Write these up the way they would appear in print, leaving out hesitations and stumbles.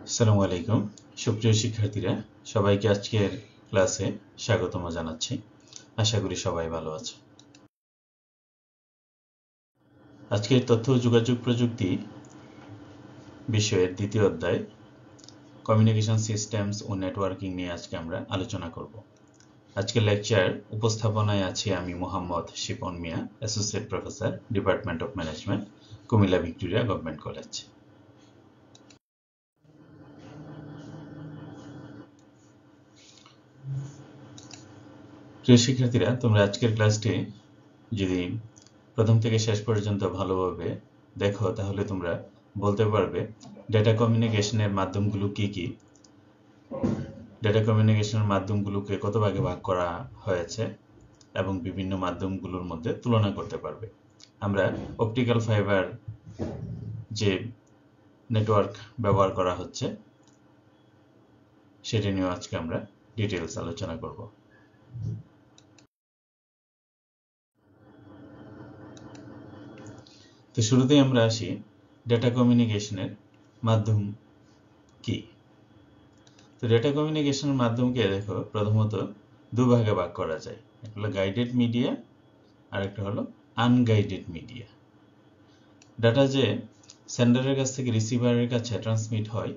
আসসালামু আলাইকুম সুপ্রিয় শিক্ষার্থীরা সবাইকে আজকের ক্লাসে স্বাগতম জানাচ্ছি। আশা করি সবাই ভালো আছে। আজকের তথ্য ও যোগাযোগ প্রযুক্তি বিষয়ের দ্বিতীয় অধ্যায় কমিউনিকেশন সিস্টেমস ও নেটওয়ার্কিং নিয়ে আজকে আমরা আলোচনা করব। আজকের লেকচার উপস্থাপনায় আছি আমি Mohammad Shipon Mia, associate professor, department of management, Comilla Victoria government college. প্রিয় শিক্ষার্থীরা, তোমরা আজকের ক্লাসটি যদি প্রথম থেকে শেষ পর্যন্ত ভালোভাবে দেখো তাহলে তোমরা বলতে পারবে ডেটা কমিউনিকেশনের মাধ্যমগুলো কি কি, ডেটা কমিউনিকেশনের মাধ্যমগুলোকে কত ভাগে ভাগ করা হয়েছে এবং বিভিন্ন মাধ্যমগুলোর মধ্যে তুলনা করতে পারবে। আমরা অপটিক্যাল ফাইবার যে নেটওয়ার্ক ব্যবহার করা হচ্ছে সেটা নিয়ে আজকে আমরা ডিটেইলস আলোচনা করব। তো শুরুতেই আমরা আসি ডেটা কমিউনিকেশনের মাধ্যম কি। তো ডেটা কমিউনিকেশনের মাধ্যমকে দেখো প্রথমত দুভাগে ভাগ করা যায়, একটা হলো গাইডেড মিডিয়া আর একটা হলো আনগাইডেড মিডিয়া। ডাটা যে সেন্ডারের কাছ থেকে রিসিভারের কাছে ট্রান্সমিট হয়,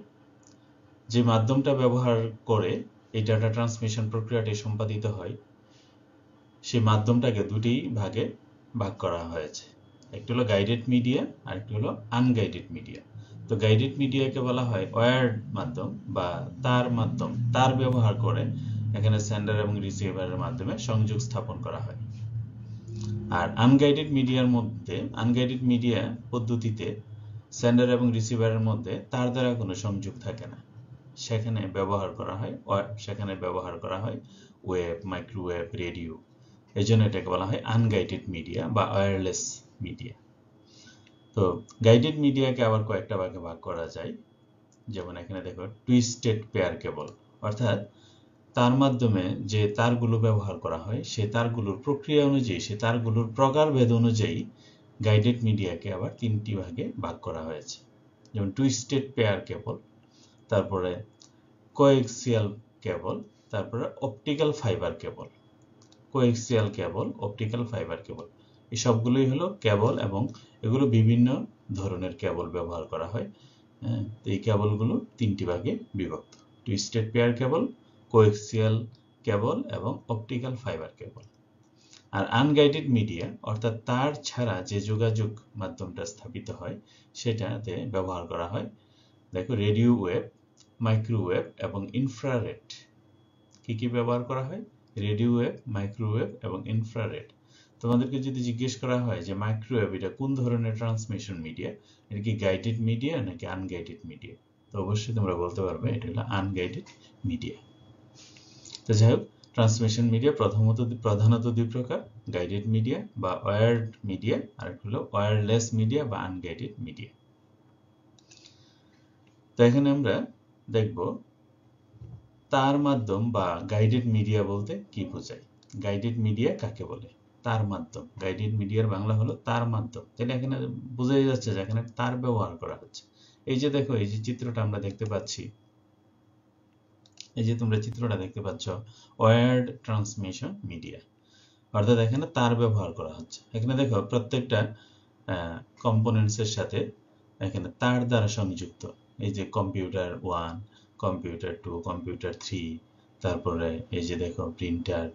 যে মাধ্যমটা ব্যবহার করে এই ডাটা ট্রান্সমিশন প্রক্রিয়াটি সম্পাদিত হয়, সেই মাধ্যমটাকে দুটি ভাগে ভাগ করা হয়েছে, একটা হলো গাইডেড মিডিয়া আর একটা হলো আনগাইডেড মিডিয়া। তো গাইডেড মিডিয়াকে বলা হয় ওয়্যার্ড মাধ্যম বা তার মাধ্যম, তার ব্যবহার করে এখানে সেন্ডার এবং রিসিভারের মাধ্যমে সংযোগ স্থাপন করা হয়। আর আনগাইডেড মিডিয়া পদ্ধতিতে সেন্ডার এবং রিসিভারের মধ্যে তার দ্বারা কোনো সংযোগ থাকে না, সেখানে ব্যবহার করা হয় ওয়েব, মাইক্রোওয়েভ, রেডিও। এই জন্য এটাকে বলা হয় আনগাইডেড মিডিয়া বা ওয়্যারলেস মিডিয়া। তো গাইডেড মিডিয়াকে আবার কয়েকটা ভাগে ভাগ করা যায়, যেমন এখানে দেখো টুইস্টেড পেয়ার কেবল, অর্থাৎ তার মাধ্যমে যে তারগুলো ব্যবহার করা হয় সে তারগুলোর প্রক্রিয়া অনুযায়ী, সে তারগুলোর প্রকারভেদ অনুযায়ী গাইডেড মিডিয়াকে আবার তিনটি ভাগে ভাগ করা হয়েছে, যেমন টুইস্টেড পেয়ার কেবল, তারপরে কোএক্সিয়াল কেবল, তারপরে optical fibre cable. Coaxial cable, optical fibre cable, এই সবগুলোই হলো কেবল এবং এগুলো বিভিন্ন ধরনের কেবল ব্যবহার করা হয়। এই কেবলগুলো তিনটি ভাগে বিভক্ত: টুইস্টেড পেয়ার কেবল, কোএক্সিয়াল কেবল এবং অপটিক্যাল ফাইবার কেবল। আর আনগাইডেড মিডিয়া অর্থাৎ তার ছাড়া যে যোগাযোগ মাধ্যমটা স্থাপিত হয় সেটাতে ব্যবহার করা হয়, দেখো রেডিও ওয়েভ, মাইক্রোওয়েভ এবং ইনফ্রারেড। কি কি ব্যবহার করা হয়? রেডিও ওয়েভ, মাইক্রোওয়েভ এবং ইনফ্রারেড। তোমাদেরকে যদি জিজ্ঞেস করা হয় যে মাইক্রোওয়েভ এটা কোন ধরনের ট্রান্সমিশন মিডিয়া, এটা কি গাইডেড মিডিয়া নাকি আনগাইডেড মিডিয়া, তো অবশ্যই তোমরা বলতে পারবে এটা হলো আনগাইডেড মিডিয়া। তো যাই হোক, ট্রান্সমিশন মিডিয়া প্রধানত দুই প্রকার, গাইডেড মিডিয়া বা ওয়্যার্ড মিডিয়া আর একটা হলো ওয়্যারলেস মিডিয়া বা আনগাইডেড মিডিয়া। তো এখানে আমরা দেখব তার মাধ্যম বা গাইডেড মিডিয়া বলতে কি বোঝায়। গাইডেড মিডিয়া কাকে বলে? তার মাধ্যম। গাইডেড মিডিয়ার বাংলা হলো তার মাধ্যম। তাহলে এখানে বোঝাই যাচ্ছে যে এখানে তার ব্যবহার করা হচ্ছে। এই যে দেখো, এই যে চিত্রটা আমরা দেখতে পাচ্ছি, এই যে তোমরা চিত্রটা দেখতে পাচ্ছ, ওয়্যার্ড ট্রান্সমিশন মিডিয়া, অর্থাৎ এখানে তার ব্যবহার করা হচ্ছে। এখানে দেখো প্রত্যেকটা কম্পোনেন্টস এর সাথে এখানে তার দ্বারা সংযুক্ত। এই যে কম্পিউটার 1, কম্পিউটার 2, কম্পিউটার 3, তারপরে এই যে দেখো প্রিন্টার,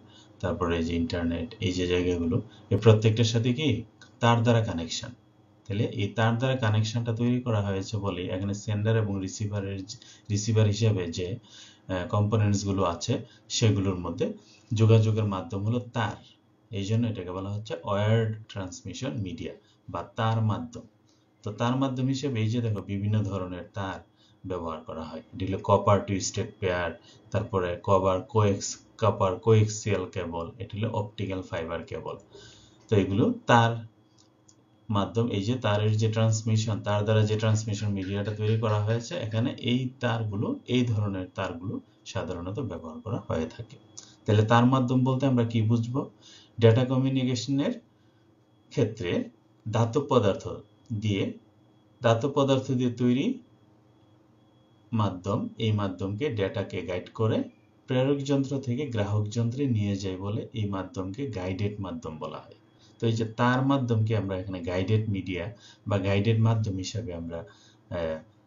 তারপরে এই যে ইন্টারনেট, এই যে জায়গাগুলো, এই প্রত্যেকটার সাথে কি তার দ্বারা কানেকশন। তাহলে এই তার দ্বারা কানেকশনটা তৈরি করা হয়েছে বলে এখানে সেন্ডার এবং রিসিভার হিসেবে যে কম্পোনেন্টস গুলো আছে সেগুলোর মধ্যে যোগাযোগের মাধ্যম হলো তার। এই জন্য এটাকে বলা হচ্ছে ওয়্যার্ড ট্রান্সমিশন মিডিয়া বা তার মাধ্যম। তো তার মাধ্যম হিসেবে এই যে দেখো বিভিন্ন ধরনের তার ব্যবহার করা হয়। এটি হলো কপার টুইস্টেড পেয়ার, তারপরে কপার কোএক্সিয়াল কেবল, এটি হলো অপটিক্যাল ফাইবার কেবল। তো এগুলো তার মাধ্যম। এই যে তারের যে ট্রান্সমিশন, তার দ্বারা যে ট্রান্সমিশন মিডিয়াটা তৈরি করা হয়েছে, এখানে এই তারগুলো, এই ধরনের তারগুলো সাধারণত ব্যবহার করা হয়ে থাকে। তাহলে তার মাধ্যম বলতে আমরা কি বুঝবো? ডেটা কমিউনিকেশনের ক্ষেত্রে ধাতব পদার্থ দিয়ে তৈরি মাধ্যম, এই মাধ্যমকে ডেটাকে গাইড করে প্রেরক যন্ত্র থেকে গ্রাহক যন্ত্রে নিয়ে যায় বলে এই মাধ্যমকে গাইডেড মাধ্যম বলা হয়। তো এই যে তার মাধ্যমকে আমরা এখানে গাইডেড মিডিয়া বা গাইডেড মাধ্যম হিসাবে আমরা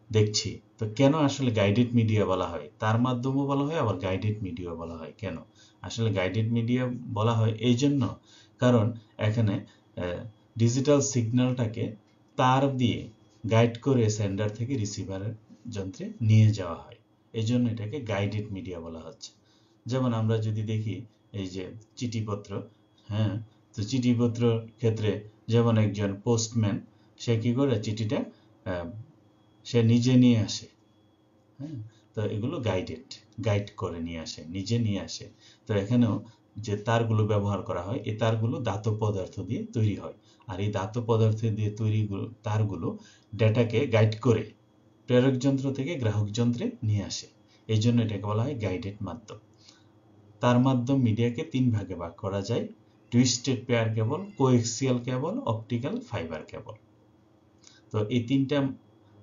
দেখছি। তো কেন আসলে গাইডেড মিডিয়া বলা হয়, তার মাধ্যমও বলা হয় আবার গাইডেড মিডিয়া বলা হয় কেন? আসলে গাইডেড মিডিয়া বলা হয় এই জন্য কারণ এখানে ডিজিটাল সিগন্যালটাকে তার দিয়ে গাইড করে সেন্ডার থেকে রিসিভারের যন্ত্রে নিয়ে যাওয়া হয়, এই জন্য এটাকে গাইডেড মিডিয়া বলা হচ্ছে। যেমন আমরা যদি দেখি এই যে চিঠিপত্র, হ্যাঁ, তো চিঠিপত্র ক্ষেত্রে যেমন একজন পোস্টম্যান সে কি করে চিঠিটা সে নিজে নিয়ে আসে, হ্যাঁ, তো এগুলো গাইড করে নিয়ে আসে, নিজে নিয়ে আসে। তো এখানেও যে তারগুলো ব্যবহার করা হয়, এই তারগুলো ধাতব পদার্থ দিয়ে তৈরি হয়, আর এই ধাতব পদার্থ দিয়ে তৈরি তারগুলো ডেটাকে গাইড করে প্রেরক যন্ত্র থেকে গ্রাহক যন্ত্রে নিয়ে আসে, এই জন্য এটাকে বলা হয় গাইডেড মাধ্যম। তার মাধ্যম মিডিয়াকে 3 ভাগে ভাগ করা যায়: টুইস্টেড পেয়ার কেবল, coaxial cable, optical fibre cable. তো এই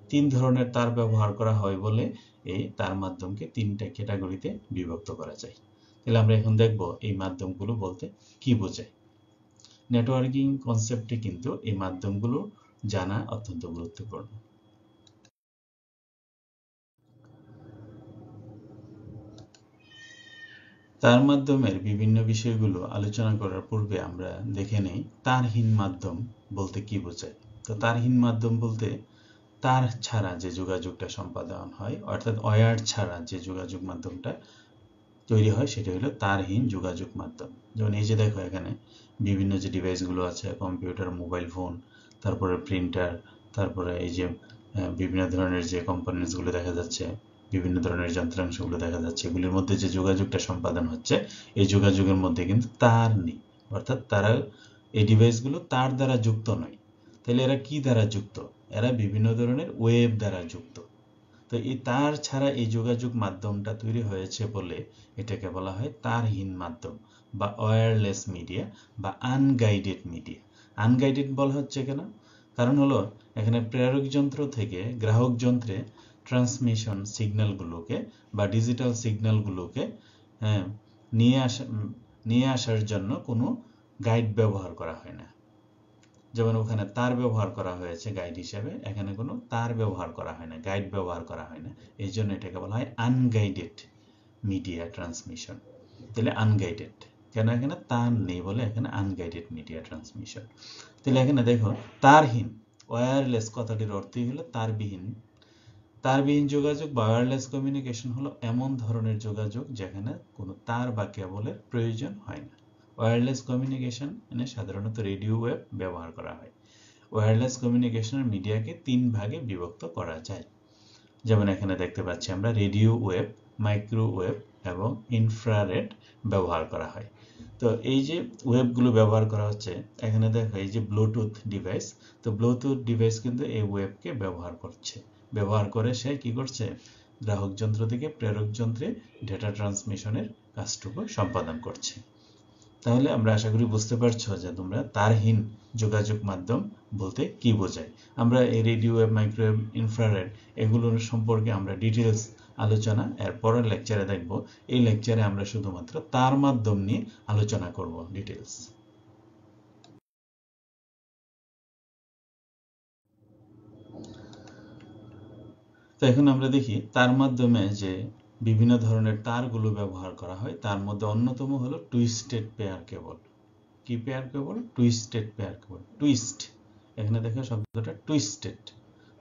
3 ধরনের তার ব্যবহার করা হয় বলে এই তার মাধ্যমকে 3টা ক্যাটাগরিতে বিভক্ত করা যায়। তাহলে আমরা এখন দেখব এই মাধ্যমগুলো বলতে কি বোঝায়। নেটওয়ার্কিং কনসেপ্টে কিন্তু এই মাধ্যমগুলো জানা অত্যন্ত গুরুত্বপূর্ণ। তার মাধ্যমের বিভিন্ন বিষয়গুলো আলোচনা করার পূর্বে আমরা দেখে নেই তারহীন মাধ্যম বলতে কি বোঝায়। তো তারহীন মাধ্যম বলতে তার ছাড়া যে যোগাযোগটা সম্পাদন হয়, অর্থাৎ ওয়্যার ছাড়া যে যোগাযোগ মাধ্যমটা তৈরি হয় সেটা হলো তারহীন যোগাযোগ মাধ্যম। যেমন এই যে দেখো এখানে বিভিন্ন যে ডিভাইসগুলো আছে, কম্পিউটার, মোবাইল ফোন, তারপরে প্রিন্টার, তারপরে এই যে বিভিন্ন ধরনের যে কম্পোনেন্টসগুলো দেখা যাচ্ছে, বিভিন্ন ধরনের যন্ত্রাংশগুলো দেখা যাচ্ছে, এগুলির মধ্যে যে যোগাযোগটা সম্পাদন হচ্ছে এই যোগাযোগের মধ্যে কিন্তু তার নেই, অর্থাৎ তারা এই ডিভাইসগুলো তার দ্বারা যুক্ত নয়। তাহলে এরা কি দ্বারা যুক্ত? এরা বিভিন্ন ধরনের ওয়েব দ্বারা যুক্ত। তো এই তার ছাড়া এই যোগাযোগ মাধ্যমটা তৈরি হয়েছে বলে এটাকে বলা হয় তারহীন মাধ্যম বা ওয়্যারলেস মিডিয়া বা আনগাইডেড মিডিয়া। আনগাইডেড বলা হচ্ছে কেন? কারণ হলো এখানে প্রেরক যন্ত্র থেকে গ্রাহক যন্ত্রে ট্রান্সমিশন সিগন্যালগুলোকে বা ডিজিটাল সিগন্যালগুলোকে নিয়ে আসার জন্য কোনো গাইড ব্যবহার করা হয় না। যেমন ওখানে তার ব্যবহার করা হয়েছে গাইড হিসেবে, এখানে কোনো তার ব্যবহার করা হয় না, গাইড ব্যবহার করা হয় না, এই জন্য এটাকে বলা হয় আনগাইডেড মিডিয়া ট্রান্সমিশন। তাহলে আনগাইডেড কেন? এখানে তার নেই বলে এখানে আনগাইডেড মিডিয়া ট্রান্সমিশন। তাহলে এখানে দেখো তারহীন, ওয়্যারলেস কথাটির অর্থই হলো তারবিহীন। তারবিহীন যোগাযোগ বা ওয়্যারলেস কমিউনিকেশন হলো এমন ধরনের যোগাযোগ যেখানে কোনো তার বা কেবলের প্রয়োজন হয় না। ওয়্যারলেস কমিউনিকেশন সাধারণত রেডিও ওয়েভ ব্যবহার করা হয়। ওয়্যারলেস কমিউনিকেশনের মিডিয়াকে 3 ভাগে বিভক্ত করা যায়। যেমন এখানে দেখতে পাচ্ছি আমরা রেডিও ওয়েভ, মাইক্রোওয়েভ এবং ইনফ্রারেড ব্যবহার করা হয়। তো এই যে ওয়েভগুলো ব্যবহার করা হচ্ছে, এখানে দেখো এই যে ব্লুটুথ ডিভাইস, তো ব্লুটুথ ডিভাইস কিন্তু এই ওয়েভকে ব্যবহার করে সে কি করছে? গ্রাহক যন্ত্র থেকে প্রেরক যন্ত্রে ডেটা ট্রান্সমিশনের কাজটুকু সম্পাদন করছে। তাহলে আমরা আশা করি বুঝতে পারছো যে তোমরা তারহীন যোগাযোগ মাধ্যম বলতে কি বোঝায়। আমরা এই রেডিও ওয়েভ, মাইক্রোওয়েভ, ইনফ্রারেড এগুলোর সম্পর্কে আমরা ডিটেলস আলোচনা এর পরের লেকচারে দেখব। এই লেকচারে আমরা শুধুমাত্র তার মাধ্যম নিয়ে আলোচনা করব ডিটেলস। তো এখন আমরা দেখি তার মাধ্যমে যে বিভিন্ন ধরনের তারগুলো ব্যবহার করা হয়, তার মধ্যে অন্যতম হলো টুইস্টেড পেয়ার কেবল। কি pair cable? Twisted pair cable. Twist, এখানে দেখো শব্দটা টুইস্টেড,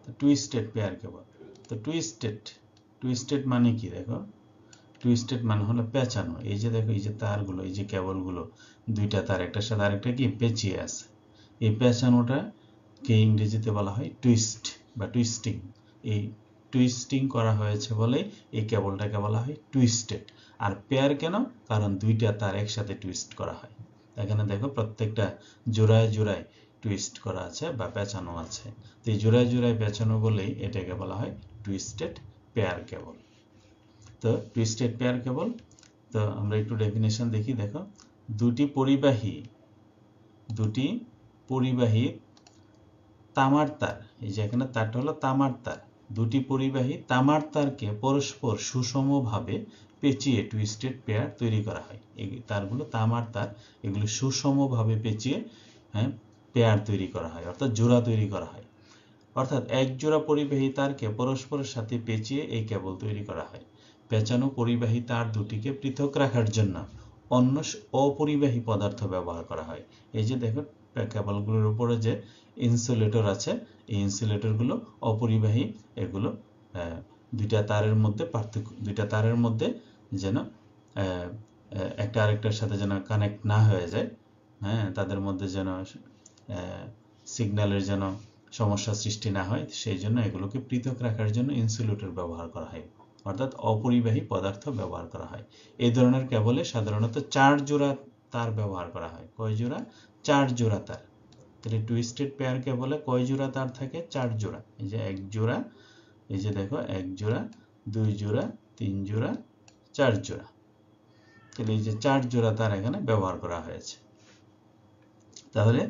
তো টুইস্টেড পেয়ার কেবল। তো টুইস্টেড মানে কি? দেখো টুইস্টেড মানে হলো পেঁচানো। এই যে দেখো এই যে তারগুলো, এই যে কেবলগুলো, দুইটা তার একটার সাথে আরেকটা কি পেঁচিয়ে আছে, এই পেঁচানোটাকে ইংরেজিতে বলা হয় টুইস্ট বা টুইস্টিং। এই টুইস্টিং করা হয়েছে বলে এই কেবলটাকে বলা হয় টুইস্টেড। আর পেয়ার কেন? কারণ দুইটা তার একসাথে টুইস্ট করা হয়। এখানে দেখো প্রত্যেকটা জোড়ায় জোড়ায় টুইস্ট করা আছে বা পেঁচানো আছে, তো এই জোড়ায় জোড়ায় পেঁচানো বলেই এটাকে বলা হয় টুইস্টেড পেয়ার কেবল। তো টুইস্টেড পেয়ার কেবল, তো আমরা একটু ডেফিনেশন দেখি। দেখো দুটি পরিবাহী তামার তার, এই যে এখানে তারটা হলো তামার তার, দুটি পরিবাহী তামার তারকে পরস্পর সুষমভাবে পেঁচিয়ে টুইস্টেড পেয়ার তৈরি করা হয়। এই তারগুলো তামার তার, এগুলো সুষমভাবে পেঁচিয়ে পেয়ার তৈরি করা হয়, অর্থাৎ জোড়া তৈরি করা হয়। অর্থাৎ এক জোড়া পরিবাহী তারকে পরস্পরের সাথে পেঁচিয়ে এই কেবল তৈরি করা হয়। পেঁচানো পরিবাহী তার দুটিকে পৃথক রাখার জন্য অন্য অপরিবাহী পদার্থ ব্যবহার করা হয়। এই যে দেখো কেবলগুলোর উপরে যে ইনসুলেটর আছে, এই ইনসুলেটরগুলো অপরিবাহী, এগুলো দুইটা তারের মধ্যে যেন একটা আরেকটার সাথে যেন কানেক্ট না হয়ে যায়, তাদের মধ্যে যেন সিগন্যালের যেন সমস্যা সৃষ্টি না হয়, সেই জন্য এগুলোকে পৃথক রাখার জন্য ইনসুলেটর ব্যবহার করা হয়, অর্থাৎ অপরিবাহী পদার্থ ব্যবহার করা হয়। এই ধরনের কেবলে সাধারণত 4 জোড়া তার ব্যবহার করা হয়। কয় জোড়া? 4 জোড়া তার। তাহলে টুইস্টেড পেয়ার কেবলে কয় জোড়া তার থাকে? 4 জোড়া। এই যে এক জোড়া, এই যে দেখো 1 জোড়া, 2 জোড়া, 3 জোড়া, 4 জোড়া। তাহলে এই যে 4 জোড়া তার এখানে ব্যবহার করা হয়েছে। তাহলে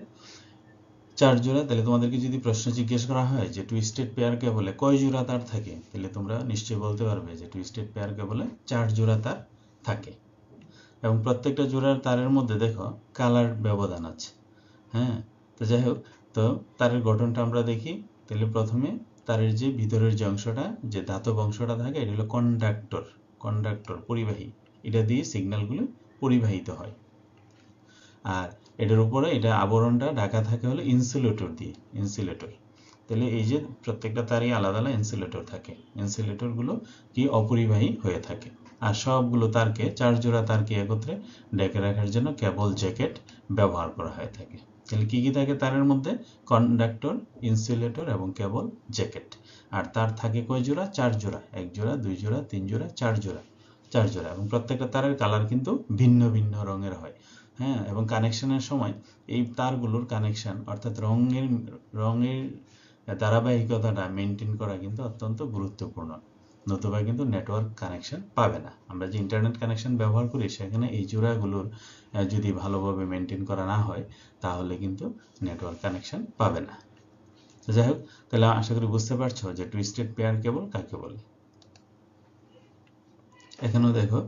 4 জোড়া। তাহলে তোমাদেরকে যদি প্রশ্ন জিজ্ঞেস করা হয় যে টুইস্টেড পেয়ার কেবলে কয় জোড়া তার থাকে, তাহলে তোমরা নিশ্চয়ই বলতে পারবে যে টুইস্টেড পেয়ার কেবলে 4 জোড়া তার থাকে। এবং প্রত্যেকটা জোড়ার তারের মধ্যে দেখো কালার ব্যবধান আছে। তো যাই হোক, তো তারের গঠনটা আমরা দেখি। তাহলে প্রথমে তারের যে ভিতরের যে অংশটা, যে ধাতব অংশটা থাকে, এটা হলো কন্ডাক্টর, পরিবাহী। এটা দিয়ে সিগন্যালগুলো পরিবাহিত হয়। আর এটার উপরে এটা আবরণটা ঢাকা থাকে হলো ইনসুলেটর দিয়ে, ইনসুলেটর। তাহলে এই যে প্রত্যেকটা তারই আলাদা আলাদা ইনসুলেটর থাকে, ইনসুলেটরগুলো কি অপরিবাহী হয়ে থাকে। আর সবগুলো তারকে, 4 জোড়া তারকে একত্রে ডেকে রাখার জন্য কেবল জ্যাকেট ব্যবহার করা হয়ে থাকে। তাহলে কি কি থাকে তারের মধ্যে? কন্ডাক্টর, ইনসুলেটর এবং কেবল জ্যাকেট। আর তার থাকে কয় জোড়া? 4 জোড়া। 1 জোড়া, 2 জোড়া, 3 জোড়া, 4 জোড়া, 4 জোড়া। এবং প্রত্যেকটা তারের কালার কিন্তু ভিন্ন ভিন্ন রঙের হয়। এবং কানেকশনের সময় এই তারগুলোর কানেকশন, অর্থাৎ রঙের ধারাবাহিকতাটা মেনটেন করা কিন্তু অত্যন্ত গুরুত্বপূর্ণ। নতুবা কিন্তু নেটওয়ার্ক কানেকশন পাবে না। আমরা যে ইন্টারনেট কানেকশন ব্যবহার করি, সেখানে এই জোড়াগুলোর যদি ভালোভাবে মেনটেন করা না হয়, তাহলে কিন্তু নেটওয়ার্ক কানেকশন পাবে না। তো যাই হোক, তাহলে আশা করি বুঝতে পারছো যে টুইস্টেড পেয়ার কেবল কাকে বলে। এখানেও দেখো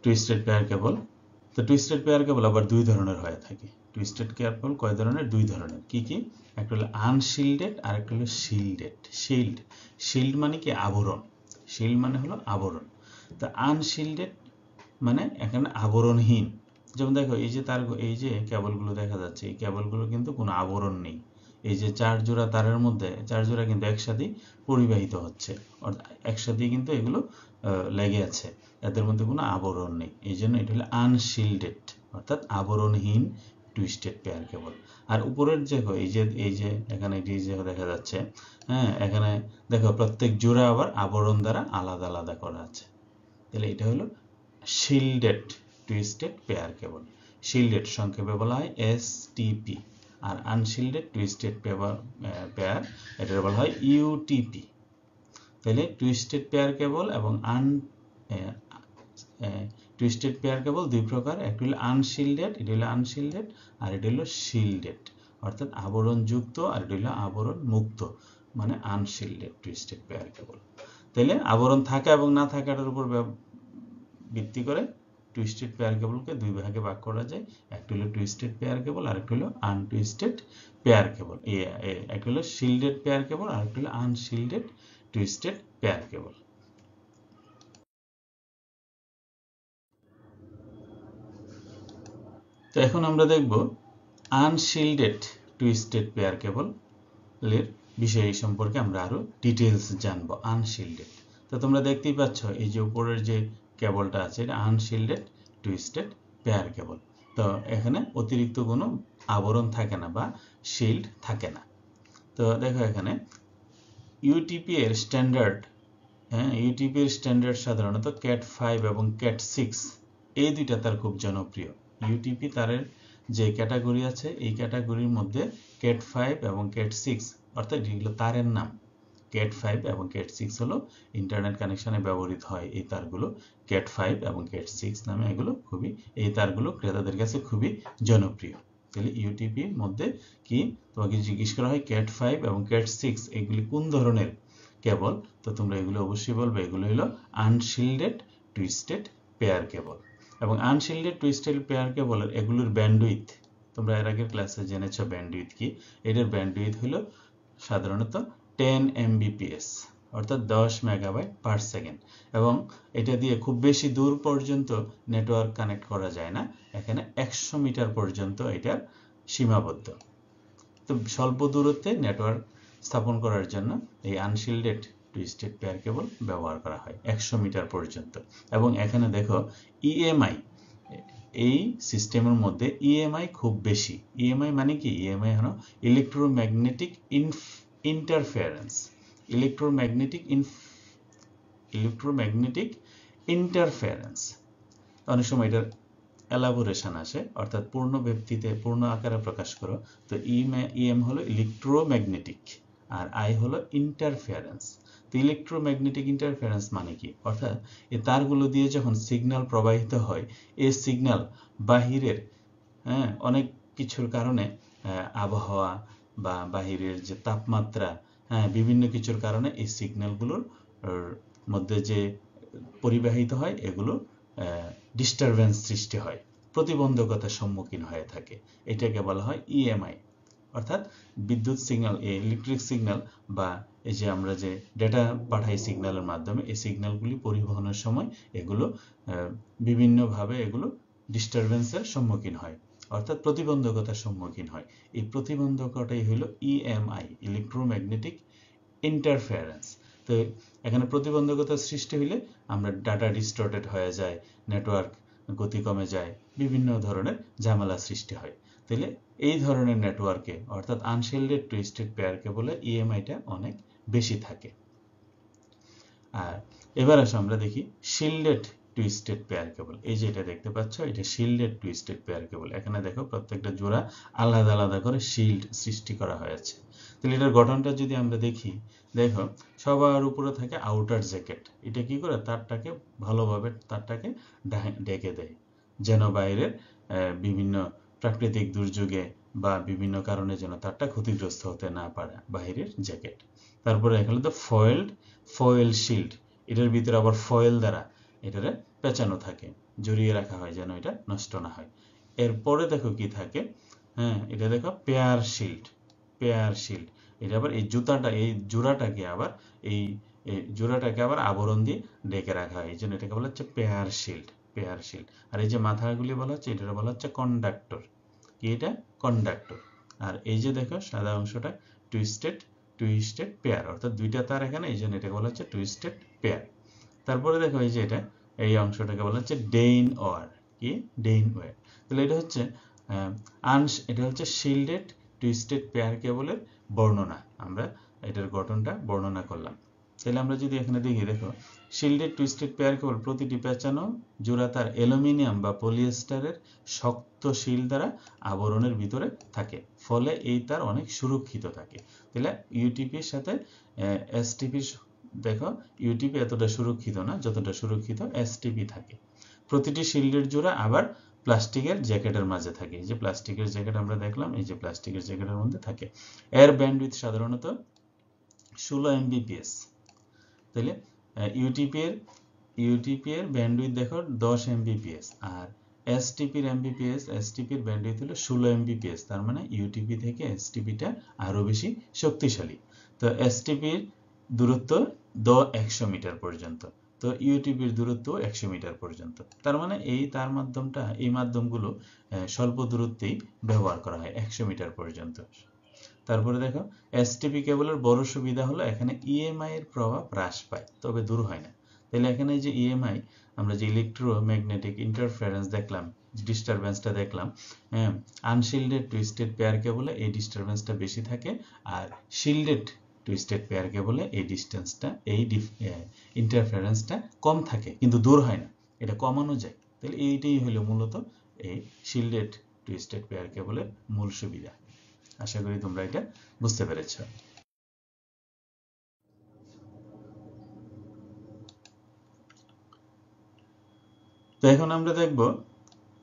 টুইস্টেড পেয়ার কেবল। তো টুইস্টেড পেয়ার কেবল আবার 2 ধরনের হয়ে থাকে। টুইস্টেড কেবল কয় ধরনের? 2 ধরনের। কি কি? একটা হলো আনশিল্ডেড আর একটা হলো শিল্ডেড। শিল্ড মানে কি? আবরণ। শিল্ড মানে হলো আবরণ। তো আনশিল্ডেড মানে এখানে আবরণহীন। যেমন দেখো এই যে তার, এই যে কেবলগুলো দেখা যাচ্ছে, এই কেবলগুলো কিন্তু কোনো আবরণ নেই। এই যে 4 জোড়া তারের মধ্যে 4 জোড়া কিন্তু একসাথেই পরিবাহিত হচ্ছে, একসাথেই কিন্তু এগুলো লেগে আছে, এদের মধ্যে কোনো আবরণ নেই। এই জন্য এটা হলো আনশিল্ডেড, অর্থাৎ আবরণহীন টুইস্টেড পেয়ার কেবল। আর উপরের দেখো এই যে এখানে এটি যে দেখা যাচ্ছে, এখানে দেখো প্রত্যেক জোড়া আবার আবরণ দ্বারা আলাদা আলাদা করা আছে। তাহলে এটা হলো শিল্ডেড টুইস্টেড পেয়ার কেবল। শিল্ডেড সংক্ষেপে বলা হয় STP। আর আনশিল্ডেড টুইস্টেড পেয়ার, এটা বলা হয় UTP। তাহলে টুইস্টেড পেয়ার কেবল এবং টুইস্টেড পেয়ার কেবল 2 প্রকার। একটা হলো আনশিল্ডেড, এটা হলো আনশিল্ডেড, আর এটা হলো শিল্ডেড, অর্থাৎ আবরণ যুক্ত, আর এটা হলো আবরণ মুক্ত, মানে আনশিল্ডেড টুইস্টেড পেয়ার কেবল। তাহলে আবরণ থাকা এবং না থাকার উপর ভিত্তি করে টুইস্টেড পেয়ার কেবলকে 2 ভাগে ভাগ করা যায়। একটা হলো টুইস্টেড পেয়ার কেবল, আর একটা হলো আনটুইস্টেড পেয়ার কেবল। একটা হলো শিল্ডেড পেয়ার কেবল, আর একটা হলো আনশিল্ডেড টুইস্টেড পেয়ার কেবল। তো এখন আমরা দেখব আনশিল্ডেড টুইস্টেড পেয়ার কেবলের বিষয় সম্পর্কে আমরা আরো ডিটেইলস জানবো। আনশিল্ডেড, তো তোমরা দেখতেই পাচ্ছ এই যে উপরের যে কেবলটা আছে, এটা আনশিল্ডেড টুইস্টেড পেয়ার কেবল। তো এখানে অতিরিক্ত কোনো আবরণ থাকে না বা শিল্ড থাকে না। তো দেখো এখানে ইউটিপি এর স্ট্যান্ডার্ড, ইউটিপি এর স্ট্যান্ডার্ড সাধারণত CAT 5 এবং CAT 6, এই দুইটা তার খুব জনপ্রিয়। ইউটিপি তারের যে ক্যাটাগরি আছে, এই ক্যাটাগরির মধ্যে CAT 5 এবং CAT 6, অর্থাৎ এগুলো তারের নাম। CAT 5 এবং CAT 6 হলো ইন্টারনেট কানেকশনে ব্যবহৃত হয় এই তারগুলো। CAT 5 এবং CAT 6 নামে এগুলো এই তারগুলো ক্রেতাদের কাছে খুবই জনপ্রিয়। তাহলে ইউটিপির মধ্যে কি তোমাকে জিজ্ঞেস করা হয় ক্যাট 5 এবং ক্যাট 6 এগুলি কোন ধরনের কেবল, তো তোমরা এগুলো অবশ্যই বলবে এগুলো হলো আনশিল্ডেড টুইস্টেড পেয়ার কেবল। এবং আনশিল্ডেড টুইস্টেড পেয়ার কেবলের এগুলোর ব্যান্ডউইথ তোমরা এর আগের ক্লাসে জেনেছো ব্যান্ডউইথ কি। এটার ব্যান্ডউইথ হলো সাধারণত 10 Mbps অর্থাৎ 10 মেগাবাইট পার সেকেন্ড, এবং এটা দিয়ে খুব বেশি দূর পর্যন্ত নেটওয়ার্ক কানেক্ট করা যায় না, এখানে 100 মিটার পর্যন্ত এটা সীমাবদ্ধ। তো স্বল্প দূরত্বে নেটওয়ার্ক স্থাপন করার জন্য এই আনশিল্ডেড টুইস্টেড পেয়ার কেবল ব্যবহার করা হয় 100 মিটার পর্যন্ত। এবং এখানে দেখো ইএমআই, এই সিস্টেমের মধ্যে ইএমআই খুব বেশি। ইএমআই মানে কি? ইএমআই হলো ইলেকট্রোম্যাগনেটিক ইন্টারফারেন্স। ইলেকট্রোম্যাগনেটিক ইন্টারফারেন্স অনেক সময় এটার এলাবোরেশন আসে, অর্থাৎ পূর্ণ ব্যক্তিতে পূর্ণ আকারে প্রকাশ করো। তো ইএম হলো ইলেকট্রোম্যাগনেটিক আর আই হলো ইন্টারফারেন্স। তো ইলেকট্রোম্যাগনেটিক ইন্টারফারেন্স মানে কি? অর্থাৎ এই তারগুলো দিয়ে যখন সিগন্যাল প্রবাহিত হয়, এই সিগন্যাল বাহিরের অনেক কিছুর কারণে আবহাওয়া বা বাহিরের যে তাপমাত্রা, বিভিন্ন কিছুর কারণে এই সিগন্যালগুলোর মধ্যে যে পরিবাহিত হয় এগুলো ডিস্টারবেন্স সৃষ্টি হয়, প্রতিবন্ধকতার সম্মুখীন হয়ে থাকে। এটাকে বলা হয় ইএমআই। অর্থাৎ বিদ্যুৎ সিগন্যাল, ইলেকট্রিক সিগন্যাল বা এই যে আমরা যে ডেটা পাঠাই সিগন্যালের মাধ্যমে, এই সিগন্যালগুলি পরিবহনের সময় এগুলো বিভিন্নভাবে এগুলো ডিস্টারবেন্সের সম্মুখীন হয়, অর্থাৎ প্রতিবন্ধকতার সম্মুখীন হয়। এই প্রতিবন্ধকতাই হলো ইএমআই, ইলেকট্রোম্যাগনেটিক ইন্টারফারেন্স। তো এখানে প্রতিবন্ধকতার সৃষ্টি হলে আমরা ডাটা ডিস্টর্টেড হয়ে যায়, নেটওয়ার্ক গতি কমে যায়, বিভিন্ন ধরনের ঝামেলা সৃষ্টি হয়। তাহলে এই ধরনের নেটওয়ার্কে অর্থাৎ আনশিল্ডেড টুইস্টেড পেয়ার কেবলে ইএমআইটা অনেক বেশি থাকে। আর এবার আসো আমরা দেখি শিল্ডেড টুইস্টেড পেয়ার কেবল। এই যে এটা দেখতে পাচ্ছ, এটা শিল্ডেড টুইস্টেড পেয়ার কেবল। এখানে দেখো প্রত্যেকটা জোড়া আলাদা আলাদা করে শিল্ড সৃষ্টি করা হয়েছে। তাহলে এটার গঠনটা যদি আমরা দেখি, দেখো সবার উপরে থাকে আউটার জ্যাকেট। এটা কি করে? তারটাকে ভালোভাবে তারটাকে ঢেকে দেয়, যেন বাইরের বিভিন্ন প্রাকৃতিক দুর্যোগে বা বিভিন্ন কারণে যেন তারটা ক্ষতিগ্রস্ত হতে না পারে, বাহিরের জ্যাকেট। তারপরে এখানে তো ফয়েল শিল্ড, এটার ভিতরে আবার ফয়েল দ্বারা এটারে পেঁচানো থাকে, জড়িয়ে রাখা হয় যেন এটা নষ্ট না হয়। এরপরে দেখো কি থাকে, এটা দেখো পেয়ার শিল্ড। এটা আবার এই জোড়াটাকে আবার আবরণ দিয়ে ঢেকে রাখা হয়, এই জন্য এটাকে বলা হচ্ছে পেয়ার শিল্ড। আর এই যে মাথাগুলি বলা হচ্ছে, এটা বলা হচ্ছে কন্ডাক্টর। কি এটা? কন্ডাক্টর। আর এই যে দেখো সাদা অংশটা টুইস্টেড পেয়ার, অর্থাৎ দুইটা তার এখানে, এই জন্য এটাকে বলা হচ্ছে টুইস্টেড পেয়ার। তারপরে দেখো এই যে এই অংশটাকে বলা হচ্ছে ডেইন ওয়ার। কি? ডেইন ওয়ার। তাহলে এটা হচ্ছে শিল্ডেড টুইস্টেড পেয়ার কেবলের বর্ণনা। আমরা এটার গঠনটা বর্ণনা করলাম। তাহলে আমরা যদি এখানে দেখি, দেখো শিল্ডেড টুইস্টেড পেয়ার কেবল প্রতিটি পেঁচানো জোড়া তার অ্যালুমিনিয়াম বা পলিয়েস্টারের শক্ত শিল দ্বারা আবরণের ভিতরে থাকে, ফলে এই তার অনেক সুরক্ষিত থাকে। তাহলে ইউটিপির সাথে এসটিপির, দেখো ইউটিপি এতটা সুরক্ষিত না যতটা সুরক্ষিত এসটিপি থাকে। প্রতিটি শিল্ডের জোড়া আবার প্লাস্টিকের জ্যাকেটের মাঝে থাকে। এই যে প্লাস্টিকের জ্যাকেট আমরা দেখলাম, এই যে প্লাস্টিকের জ্যাকেটের মধ্যে থাকে। এর ব্যান্ডউইথ সাধারণত 16 Mbps। তাহলে ইউটিপি এর ব্যান্ডউইথ দেখো 10 Mbps, আর এসটিপির ব্যান্ডউইথ হলো 16 Mbps। তার মানে ইউটিপি থেকে এসটিপিটা আরো বেশি শক্তিশালী। তো এসটিপির দূরত্ব 100 মিটার পর্যন্ত, তো ইউটিপির দূরত্ব 100 মিটার পর্যন্ত। তার মানে এই মাধ্যমগুলো স্বল্প দূরত্বেই ব্যবহার করা হয়, 100 মিটার পর্যন্ত। তারপরে দেখো এসটিপি কেবলের বড় সুবিধা হলো এখানে ইএমআই এর প্রভাব হ্রাস পায়, তবে দূর হয় না। তাহলে এখানে যে ইএমআই, আমরা যে ইলেকট্রোম্যাগনেটিক ইন্টারফারেন্স দেখলাম, ডিস্টারবেন্সটা দেখলাম, আনশিল্ডেড টুইস্টেড পেয়ার কেবলে এই ডিস্টারবেন্সটা বেশি থাকে, আর শিল্ডেড টুইস্টেড পেয়ার কেবলে এই ইন্টারফারেন্সটা কম থাকে, কিন্তু দূর হয় না, এটা কমানো যায়। তাহলে এইটাই হলো মূলত এই শিল্ডেড টুইস্টেড পেয়ার কেবলের মূল সুবিধা। আশা করি তোমরা এটা বুঝতে পেরেছ। তো এখন আমরা দেখব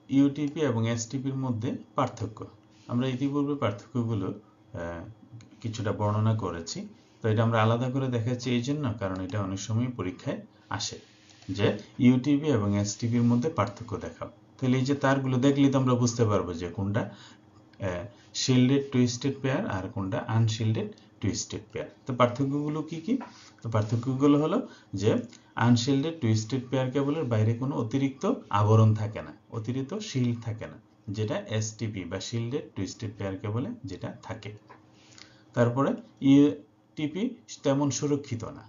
ইউটিপি এবং এসটিপির মধ্যে পার্থক্য। আমরা ইতিপূর্বে পার্থক্যগুলো কিছুটা বর্ণনা করেছি, তো এটা আমরা আলাদা করে দেখাচ্ছি এই জন্য কারণ এটা অনেক সময় পরীক্ষায় আসে যে ইউটিপি এবং এসটিপির মধ্যে পার্থক্য দেখাও। তাহলে এই যে তারগুলো দেখলেই তো আমরা বুঝতে পারবো যে কোনটা শিল্ডেড টুইস্টেড পেয়ার আর কোনটা আনশিল্ডেড টুইস্টেড পেয়ার। তো পার্থক্যগুলো কি কি? তো পার্থক্যগুলো হলো যে আনশিল্ডেড টুইস্টেড পেয়ার কেবলের বাইরে কোনো অতিরিক্ত আবরণ থাকে না, অতিরিক্ত শিল্ড থাকে না, যেটা এসটিপি বা শিল্ডেড টুইস্টেড পেয়ার কেবলে যেটা থাকে। তারপরে ইউটিপি তেমন সুরক্ষিত না,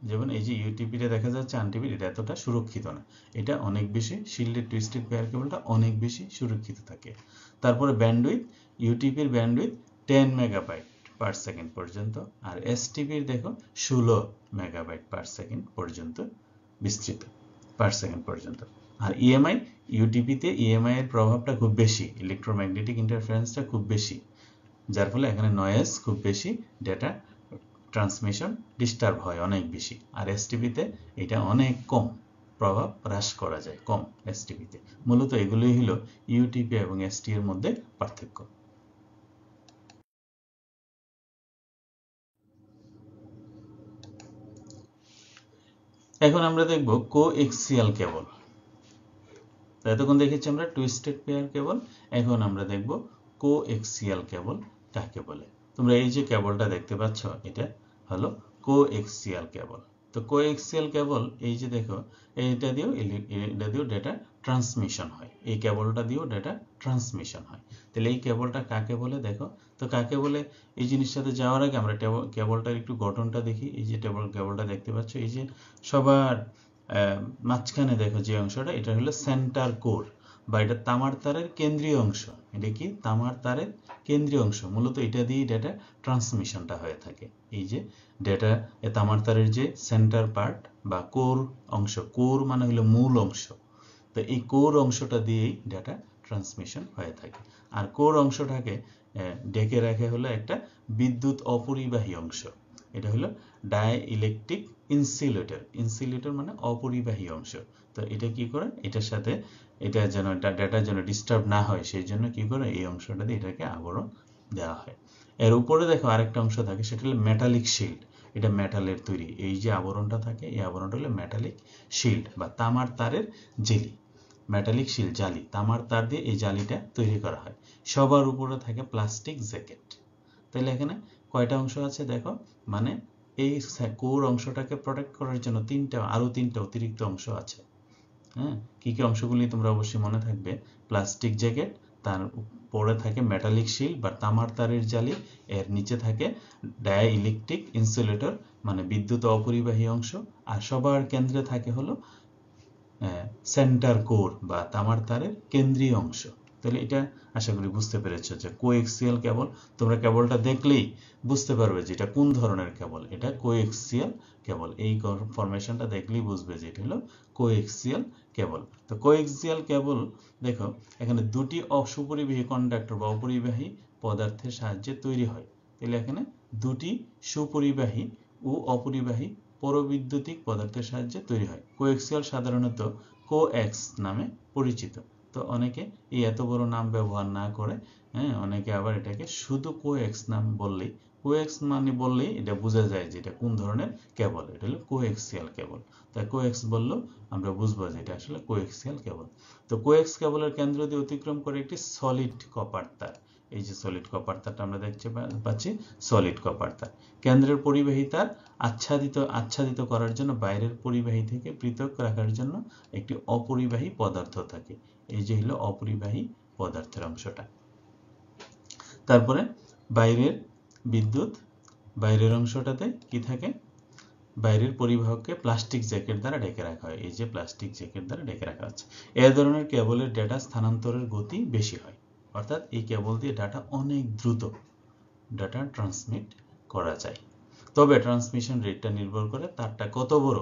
যেমন এই যে ইউটিপিটা দেখা যাচ্ছে আনটিপির এটা এতটা সুরক্ষিত না, এটা অনেক বেশি, শিল্ডেড টুইস্টেড পেয়ার কেবলটা অনেক বেশি সুরক্ষিত থাকে। তারপরে ব্যান্ডউইথ, ইউটিপির ব্যান্ডউইথ 10 মেগাবাইট পার সেকেন্ড পর্যন্ত, আর এসটিপির দেখো 16 মেগাবাইট পার সেকেন্ড পর্যন্ত বিস্তৃত, পার সেকেন্ড পর্যন্ত। আর ইএমআই, ইউটিপিতে ইএমআই এর প্রভাবটা খুব বেশি, ইলেকট্রোম্যাগনেটিক ইন্টারফারেন্সটা খুব বেশি, যার ফলে এখানে নয়েজ খুব বেশি, ডেটা ট্রান্সমিশন ডিস্টার্ব হয় অনেক বেশি। আর এসটিপিতে এটা অনেক কম, প্রভাব হ্রাস করা যায় কম এসটিপিতে। মূলত এগুলোই হলো ইউটিপি এবং এসটি এর মধ্যে পার্থক্য। এখন আমরা দেখব কোএক্সিয়াল কেবল। এতক্ষণ দেখেছি আমরা টুইস্টেড পেয়ার কেবল, এখন আমরা দেখব কোএক্সিয়াল কেবল কাকে বলে। তোমরা এই যে কেবলটা দেখতে পাচ্ছ এটা হলো কোএক্সিয়াল কেবল। তো কোএক্সিয়াল কেবল এই যে দেখো এটা দিয়েও ডেটা ট্রান্সমিশন হয়, এই কেবলটা দিয়েও ডেটা ট্রান্সমিশন হয়। তাহলে এই কেবলটা কাকে বলে দেখো। তো কাকে বলে এই জিনিসটাতে যাওয়ার আগে আমরা কেবলটার একটু গঠনটা দেখি। এই যে কেবলটা দেখতে পাচ্ছ, এই যে সবার মাঝখানে দেখো যে অংশটা, এটা হলো সেন্টার কোর বা এটা তামার তারের কেন্দ্রীয় অংশ। এটা কি তামার তারের কেন্দ্রীয় অংশ, মূলত এটা দিয়ে ডেটা ট্রান্সমিশনটা হয়ে থাকে। এই যে ডেটা তামার তারের যে সেন্টার পার্ট বা কোর অংশ, কোর মানে হলো মূল অংশ, তো এই কোর অংশটা দিয়েই ডেটা ট্রান্সমিশন হয়ে থাকে। আর কোর অংশটাকে ঢেকে রাখে হলো একটা বিদ্যুৎ অপরিবাহী অংশ, এটা হলো ডাইইলেকট্রিক ইনসুলেটর। ইনসুলেটর মানে অপরিবাহী অংশ। তো এটা কি করে, এটার সাথে এটা যেন ডেটা যেন ডিস্টার্ব না হয় সেই জন্য কি করে এই অংশটা দিয়ে এটাকে আবরণ দেওয়া হয়। এর উপরে দেখো আরেকটা অংশ থাকে, সেটা হলো মেটালিক শিল্ড। এটা মেটালের তৈরি, এই যে আবরণটা থাকে এই আবরণটা হলো মেটালিক শিল্ড বা তামার তারের জেলি। মেটালিক শিল্ড জালি, তামার তার দিয়ে এই জালিটা তৈরি করা হয়। সবার উপরে থাকে প্লাস্টিক জ্যাকেট। তাহলে এখানে কয়টা অংশ আছে দেখো, মানে এই কোর অংশটাকে প্রোটেক্ট করার জন্য আরো তিনটা অতিরিক্ত অংশ আছে। হ্যাঁ, কি কি অংশগুলি তোমরা অবশ্যই মনে থাকবে, প্লাস্টিক জ্যাকেট, তার পরে থাকে মেটালিক শিল্ড বা তামার তারের জালি, এর নিচে থাকে ডাইইলেকট্রিক ইনসুলেটর মানে বিদ্যুৎ অপরিবাহী অংশ, আর সবার কেন্দ্রে থাকে হলো সেন্টার কোর বা তামার তারের কেন্দ্রীয় অংশ। তাহলে এটা আশা করি বুঝতে পেরেছো যে কোএক্সিয়াল কেবল। তোমরা কেবলটা দেখলেই বুঝতে পারবে যে এটা কোন ধরনের কেবল, এটা কোএক্সিয়াল কেবল। এই ফরমেশনটা দেখলেই বুঝবে যে এটা হলো কোএক্সিয়াল কেবল। তো কোএক্সিয়াল কেবল দেখো এখানে দুটি সুপরিবাহী কন্ডাক্টর বা অপরিবাহী পদার্থের সাহায্যে তৈরি হয়। তাহলে এখানে দুটি সুপরিবাহী ও অপরিবাহী পরবৈদ্যুতিক পদার্থের সাহায্যে তৈরি হয়। কোএক্সিয়াল সাধারণত কোএক্স নামে পরিচিত। তো অনেকে এই এত বড় নাম ব্যবহার না করে, অনেকে আবার এটাকে শুধু কোএক্স নাম বললেই, কোএক্স মানে বললেই এটা বোঝা যায় যে এটা কোন ধরনের কেবল, এটা হলো কোএক্সিয়াল কেবল। তাই কোএক্স বললেও আমরা বুঝবো যে এটা আসলে কোএক্সিয়াল কেবল। তো কোএক্স কেবলের কেন্দ্র দিয়ে অতিক্রম করে একটি সলিড কপার তার। এই যে সলিড কপার তারটা আমরা দেখতে পাচ্ছি, সলিড কপার তার। কেন্দ্রের পরিবাহী তার আচ্ছাদিত করার জন্য বাইরের পরিবাহী থেকে পৃথক রাখার জন্য একটি অপরিবাহী পদার্থ থাকে। এই যে হলো অপরিবাহী পদার্থের অংশটা। তারপরে বাইরের বিদ্যুৎ, বাইরের অংশটাতে কি থাকে, বাইরের পরিবাহককে প্লাস্টিক জ্যাকেট দ্বারা ঢেকে রাখা হয়। এই যে প্লাস্টিক জ্যাকেট দ্বারা ঢেকে রাখা আছে। এই ধরনের কেবলের ডেটা স্থানান্তরের গতি বেশি হয়, অর্থাৎ এই কেবল দিয়ে ডাটা অনেক দ্রুত ডাটা ট্রান্সমিট করা যায়। তবে ট্রান্সমিশন রেটটা নির্ভর করে তারটা কত বড়,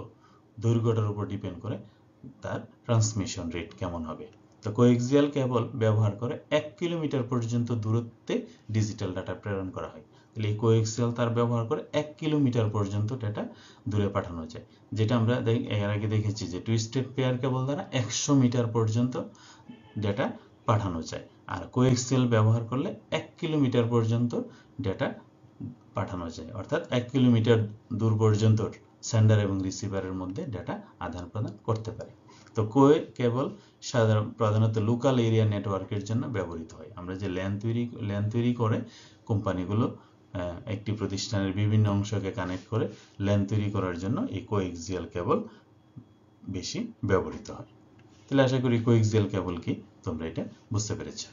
দৈর্ঘ্যটার উপর ডিপেন্ড করে তার ট্রান্সমিশন রেট কেমন হবে। তো কোএক্সিয়াল কেবল ব্যবহার করে 1 কিলোমিটার পর্যন্ত দূরত্বে ডিজিটাল ডাটা প্রেরণ করা হয়। তাহলে এই কোএক্সিয়াল তার ব্যবহার করে 1 কিলোমিটার পর্যন্ত ডেটা দূরে পাঠানো যায়, যেটা আমরা এর আগে দেখেছি যে টুইস্টেড পেয়ার কেবল দ্বারা 100 মিটার পর্যন্ত ডেটা পাঠানো যায়। আর কোএক্সিয়াল ব্যবহার করলে 1 কিলোমিটার পর্যন্ত ডেটা পাঠানো যায়, অর্থাৎ 1 কিলোমিটার দূর পর্যন্ত সেন্ডার এবং রিসিভারের মধ্যে ডেটা আদান প্রদান করতে পারে। তো কোয়ে কেবল প্রধানত লোকাল এরিয়া নেটওয়ার্কের জন্য ব্যবহৃত হয়। আমরা যে ল্যান তৈরি করে কোম্পানিগুলো একটি প্রতিষ্ঠানের বিভিন্ন অংশকে কানেক্ট করে ল্যান তৈরি করার জন্য এই কোএক্সিয়াল কেবল বেশি ব্যবহৃত হয়। তাহলে আশা করি কোএক্সিয়াল কেবল কি তোমরা এটা বুঝতে পেরেছো।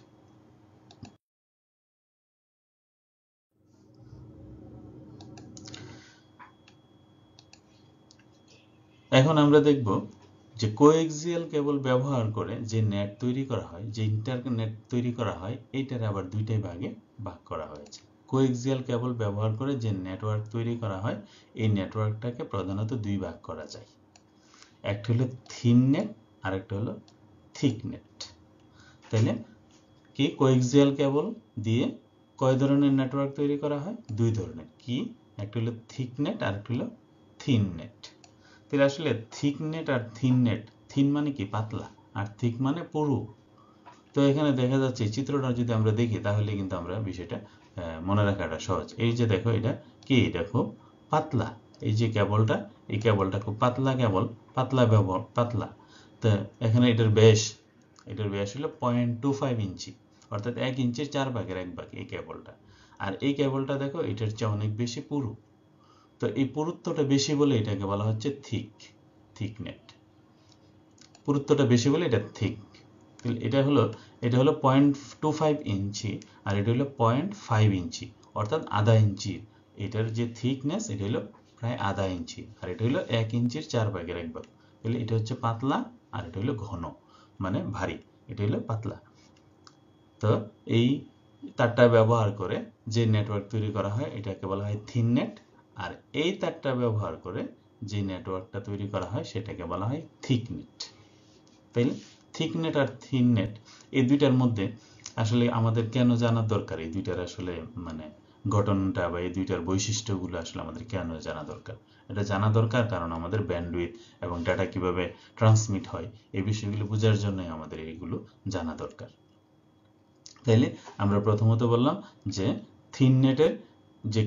এখন আমরা দেখব যে কোএক্সিয়াল কেবল ব্যবহার করে যে নেট তৈরি করা হয়, যে ইন্টারনেট তৈরি করা হয়, এইটার আবার দুইটাই ভাগে ভাগ করা হয়েছে। কোএক্সিয়াল কেবল ব্যবহার করে যে নেটওয়ার্ক তৈরি করা হয়, এই নেটওয়ার্কটাকে প্রধানত দুই ভাগ করা যায়। একটা হলো থিন নেট আর একটা হলো থিক নেট। তাইলে কি কোএক্সিয়াল কেবল দিয়ে কয় ধরনের নেটওয়ার্ক তৈরি করা হয়? দুই ধরনের। কি? একটা হলো থিক নেট আর একটা হলো থিন নেট। তাহলে আসলে থিক নেট আর থিন নেট, থিন মানে কি পাতলা আর থিক মানে পুরু। তো এখানে দেখা যাচ্ছে চিত্রটা যদি আমরা দেখি তাহলে কিন্তু আমরা বিষয়টা মনে রাখাটা সহজ। এই যে দেখো এটা কি, এটা খুব পাতলা। এই যে কেবলটা, এই কেবলটা খুব পাতলা কেবল, পাতলা ব্যবহার পাতলা। তো এখানে এটার ব্যাস হলো 0.25 ইঞ্চি, অর্থাৎ 1 ইঞ্চির 4 ভাগের 1 ভাগ এই কেবলটা। আর এই কেবলটা দেখো এটার চেয়ে অনেক বেশি পুরু। তো এই পুরুত্বটা বেশি বলে এটাকে বলা হচ্ছে থিক নেট। পুরুত্বটা বেশি বলে এটা থিক। এটা হলো 0.25 ইঞ্চি আর এটা হলো 0.5 ইঞ্চি, অর্থাৎ আধা ইঞ্চি। এটার যে থিকনেস এটা হলো প্রায় আধা ইঞ্চি আর এটা হলো 1 ইঞ্চির 4 ভাগের 1 ভাগ। তাহলে এটা হচ্ছে পাতলা আর এটা হলো ঘন, মানে ভারী। এটা হলো পাতলা। তো এই তারটা ব্যবহার করে যে নেটওয়ার্ক তৈরি করা হয় এটাকে বলা হয় থিন নেট, আর এই তারটা ব্যবহার করে যে নেটওয়ার্কটা তৈরি করা হয় সেটাকে বলা হয় থিক নেট। তাইলে থিক নেট আর থিন নেট এই দুইটার মধ্যে আসলে আমাদের কেন জানার দরকার? এই দুইটার আসলে মানে গঠনটা বা এই দুইটার বৈশিষ্ট্যগুলো আসলে আমাদের কেন জানা দরকার? এটা জানা দরকার কারণ আমাদের ব্যান্ডউইথ এবং ডাটা কিভাবে ট্রান্সমিট হয় এই বিষয়গুলো বোঝার জন্যই আমাদের এইগুলো জানা দরকার। তাইলে আমরা প্রথমত বললাম যে থিন নেটের যে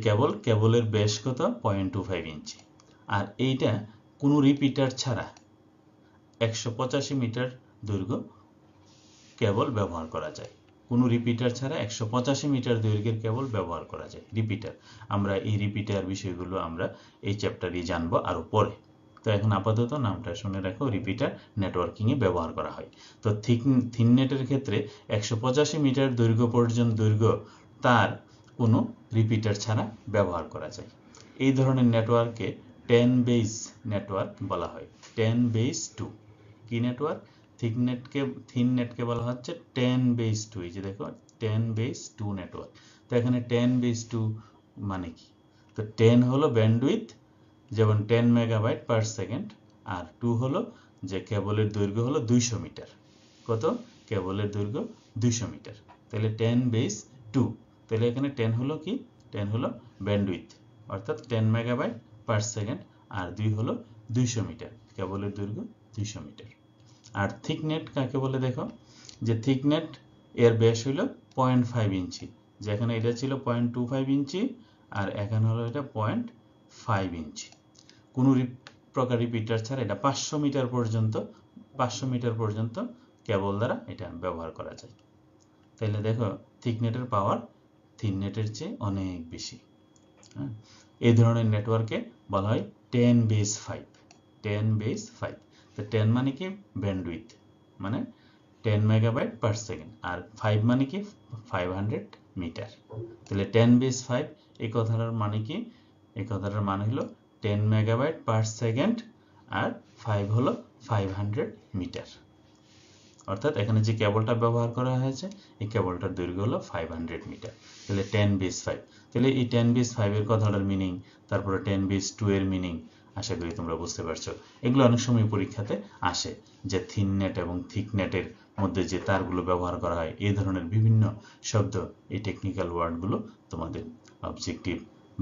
কেবলের ব্যাস কত? 0.25 ইঞ্চি। আর এইটা কোনো রিপিটার ছাড়া 185 মিটার দৈর্ঘ্য কেবল ব্যবহার করা যায়। কোনো রিপিটার ছাড়া 185 মিটার দৈর্ঘ্যের কেবল ব্যবহার করা যায়। রিপিটার, আমরা এই রিপিটার বিষয়গুলো আমরা এই চ্যাপ্টারে জানবো আরো পরে। তো এখন আপাতত নামটা শুনে রাখো, রিপিটার নেটওয়ার্কিং এ ব্যবহার করা হয়। তো থিন নেটের ক্ষেত্রে 185 মিটার দৈর্ঘ্য পর্যন্ত দৈর্ঘ্য তার কোনো রিপিটার ছাড়া ব্যবহার করা যায়। এই ধরনের নেটওয়ার্ককে 10 বেস নেটওয়ার্ক বলা হয়। 10 বেস 2 কি নেটওয়ার্ক? থিন নেটকে বলা হচ্ছে 10 বেস 2। এই যে দেখো 10 বেস 2 নেটওয়ার্ক। তো এখানে 10 বেস 2 মানে কি? তো 10 হলো ব্যান্ডউইথ, যেমন 10 মেগাবাইট পার সেকেন্ড, আর 2 হলো যে কেবলের দৈর্ঘ্য হলো 200 মিটার। কত? কেবলের দৈর্ঘ্য 200 মিটার। তাহলে 10 বেস 2। তাহলে এখানে 10 হলো কি? 10 হলো ব্যান্ডউইথ, অর্থাৎ 10 মেগাবাইট পার সেকেন্ড, আর 2 হলো 200 মিটার, কেবলের দৈর্ঘ্য 200 মিটার। আর থিক নেট কাকে বলে দেখো, যে থিক নেট এর ব্যাস হলো 0.5 ইঞ্চি, যেখানে এটা ছিল 0.25 ইঞ্চি আর এখানে হলো এটা 0.5 ইঞ্চি। কোনো প্রকার রিপিটার ছাড়া এটা 500 মিটার পর্যন্ত কেবল দ্বারা এটা ব্যবহার করা যায়। তাহলে দেখো থিক নেটের পাওয়ার থিন নেটের চেয়ে অনেক বেশি। এই ধরনের নেটওয়ার্কে বলা হয় 10 বেস 5। 10 বেস 5। তো 10 মানে কি? ব্যান্ডউইথ, মানে 10 মেগাবাইট পার সেকেন্ড, আর 5 মানে কি? 500 মিটার। তাহলে 10 বেস 5 এই কথাটার মানে কি? এই কথাটার মানে হলো 10 মেগাবাইট পার সেকেন্ড আর 5 হলো 500 মিটার। অর্থাৎ এখানে যে কেবলটা ব্যবহার করা হয়েছে এই কেবলটার দৈর্ঘ্য হলো 500 মিটার। তাহলে 10 বেস 5। তাহলে এই 10 বেস 5 এর কথাটার মিনিং, তারপরে 10 বেস 2 এর মিনিং আশা করি তোমরা বুঝতে পারছো। এগুলো অনেক সময় পরীক্ষাতে আসে, যে থিন নেট এবং থিক নেটের মধ্যে যে তারগুলো ব্যবহার করা হয়, এই ধরনের বিভিন্ন শব্দ, এই টেকনিক্যাল ওয়ার্ডগুলো তোমাদের অবজেক্টিভ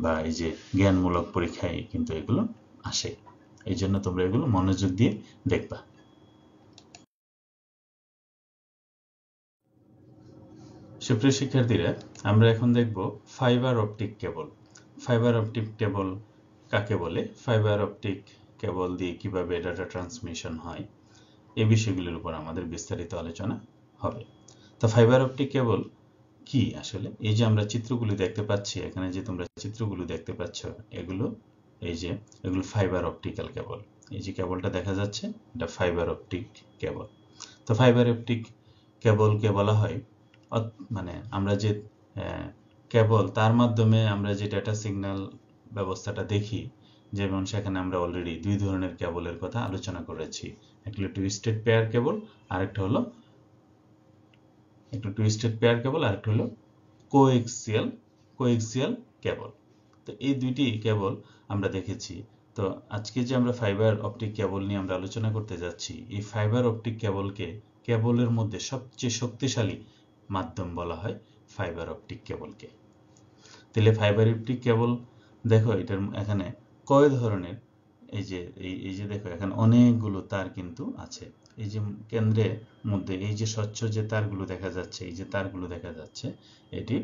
বা এই যে জ্ঞানমূলক পরীক্ষায় কিন্তু এগুলো আসে। এই জন্য তোমরা এগুলো মনোযোগ দিয়ে দেখবা। সুপ্রিয় শিক্ষার্থীরা, আমরা এখন দেখব fibre optic cable. Fibre optic cable কাকে বলে, ফাইবার অপটিক কেবল দিয়ে কিভাবে ডাটা ট্রান্সমিশন হয়, এই বিষয়গুলোর উপর আমাদের বিস্তারিত আলোচনা হবে। তো ফাইবার অপটিক কেবল কি আসলে? এই যে আমরা চিত্রগুলো দেখতে পাচ্ছি, এখানে যে তোমরা চিত্রগুলো দেখতে পাচ্ছ, এগুলো ফাইবার অপটিক্যাল কেবল। এই যে কেবলটা দেখা যাচ্ছে, এটা ফাইবার অপটিক কেবল। তো ফাইবার অপটিক কেবলকে বলা হয়, মানে আমরা যে কেবল, তার মাধ্যমে আমরা যে ডেটা সিগন্যাল ব্যবস্থাটা দেখি, যেমন সেখানে আমরা অলরেডি দুই ধরনের কেবলের কথা আলোচনা করেছি। একটা হলো টুইস্টেড পেয়ার কেবল, আরেকটা হলো কোএক্সিয়াল কেবল। তো এই দুইটি কেবল আমরা দেখেছি। তো আজকে যে আমরা ফাইবার অপটিক কেবল নিয়ে আমরা আলোচনা করতে যাচ্ছি, এই ফাইবার অপটিক কেবলের মধ্যে সবচেয়ে শক্তিশালী মাধ্যম বলা হয় ফাইবার অপটিক কেবলকে। তাহলে ফাইবার অপটিক কেবল দেখো, এটার এখানে কয় ধরনের, এই যে দেখো এখানে অনেকগুলো তার কিন্তু আছে। এই যে কেন্দ্রের মধ্যে এই যে স্বচ্ছ যে তারগুলো দেখা যাচ্ছে, এই যে তারগুলো দেখা যাচ্ছে, এটি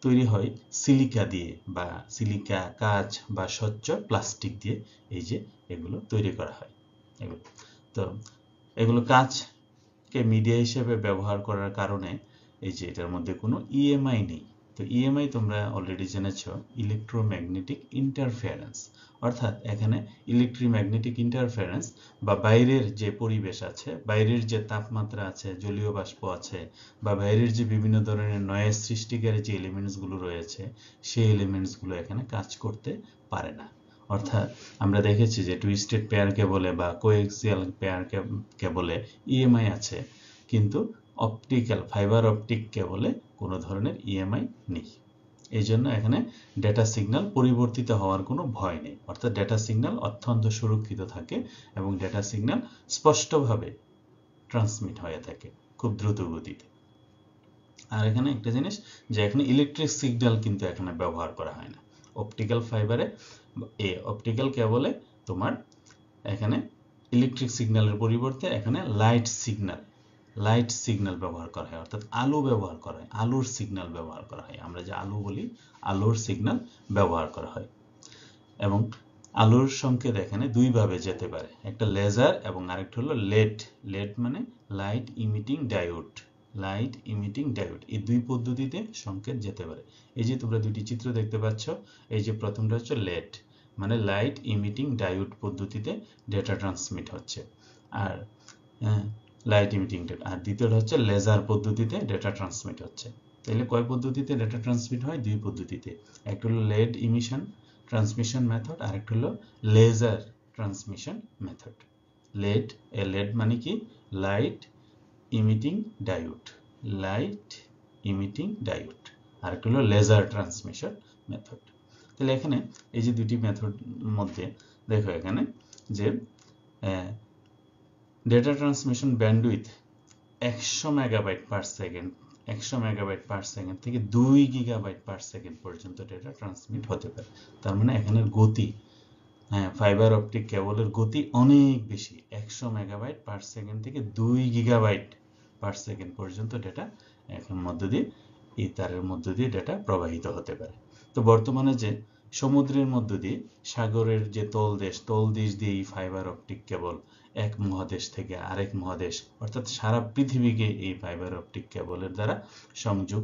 তৈরি হয় সিলিকা দিয়ে, বা সিলিকা, কাঁচ বা স্বচ্ছ প্লাস্টিক দিয়ে এই যে এগুলো তৈরি করা হয়। তো এগুলো কাঁচকে মিডিয়া হিসেবে ব্যবহার করার কারণে এই যে এটার মধ্যে কোনো ইএমআই নেই। তো ইএমআই তোমরা অলরেডি জেনেছ, ইলেকট্রোম্যাগনেটিক ইন্টারফারেন্স। অর্থাৎ এখানে ইলেকট্রোম্যাগনেটিক ইন্টারফারেন্স বা বাইরের যে পরিবেশ আছে, বাইরের যে তাপমাত্রা আছে, জলীয় বাষ্প আছে, বা বাইরের যে বিভিন্ন ধরনের নয়েজ সৃষ্টিকারী যে এলিমেন্টসগুলো রয়েছে, সেই এলিমেন্টসগুলো এখানে কাজ করতে পারে না। অর্থাৎ আমরা দেখেছি যে টুইস্টেড পেয়ার কেবলে বা কোএক্সিয়াল পেয়ার কেবলে ইএমআই আছে, কিন্তু ফাইবার অপটিক কেবলে কোনো ধরনের ইএমআই নেই। এই জন্য এখানে ডেটা সিগন্যাল পরিবর্তিত হওয়ার কোনো ভয় নেই। অর্থাৎ ডেটা সিগন্যাল অত্যন্ত সুরক্ষিত থাকে এবং ডেটা সিগন্যাল স্পষ্টভাবে ট্রান্সমিট হয়ে থাকে খুব দ্রুত গতিতে। আর এখানে একটা জিনিস, যে এখানে ইলেকট্রিক সিগন্যাল কিন্তু এখানে ব্যবহার করা হয় না। অপটিক্যাল কেবলে তোমার এখানে ইলেকট্রিক সিগন্যালের পরিবর্তে এখানে লাইট সিগন্যাল ব্যবহার করা হয়। অর্থাৎ আলো ব্যবহার করা হয়, আলোর সিগন্যাল ব্যবহার করা হয়। আমরা যে আলো বলি, আলোর সিগন্যাল ব্যবহার করা হয়। এবং আলোর সংকেত এখানে দুইভাবে যেতে পারে, একটা লেজার এবং আরেকটা হলো লেড। লেড মানে লাইট ইমিটিং ডায়োড। এই দুই পদ্ধতিতে সংকেত যেতে পারে। এই যে তোমরা দুটি চিত্র দেখতে পাচ্ছ, এই যে প্রথমটা হচ্ছে লেড, মানে লাইট ইমিটিং ডায়োড পদ্ধতিতে ডেটা ট্রান্সমিট হচ্ছে, আর আর দ্বিতীয়টা হচ্ছে লেজার পদ্ধতিতে ডেটা ট্রান্সমিট হচ্ছে। তাহলে কয় পদ্ধতিতে ডেটা ট্রান্সমিট হয়? দুই পদ্ধতিতে। একটা হলো লেড ইমিশন ট্রান্সমিশন মেথড, আর একটা হলো লেজার ট্রান্সমিশন মেথড। লেড মানে কি? লাইট ইমিটিং ডায়োড, আর একটা হলো লেজার ট্রান্সমিশন মেথড। তাহলে এখানে এই যে দুটি মেথড মধ্যে দেখো এখানে যে data transmission bandwidth 100 megabyte per second থেকে 2 গিগাবাইট পার সেকেন্ড পর্যন্ত ডেটা ট্রান্সমিট হতে পারে। তার মানে এখানের গতি, ফাইবার অপটিক কেবলের গতি অনেক বেশি। 100 মেগাবাইট পার সেকেন্ড থেকে 2 গিগাবাইট পার সেকেন্ড পর্যন্ত ডেটা এখন এই তারের মধ্য দিয়ে ডেটা প্রবাহিত হতে পারে। তো বর্তমানে যে সমুদ্রের মধ্য দিয়ে, সাগরের যে তলদেশ দিয়ে এই ফাইবার অপটিক কেবল এক মহাদেশ থেকে আরেক মহাদেশ, অর্থাৎ সারা পৃথিবীকে এই ফাইবার অপটিক কেবলের দ্বারা সংযোগ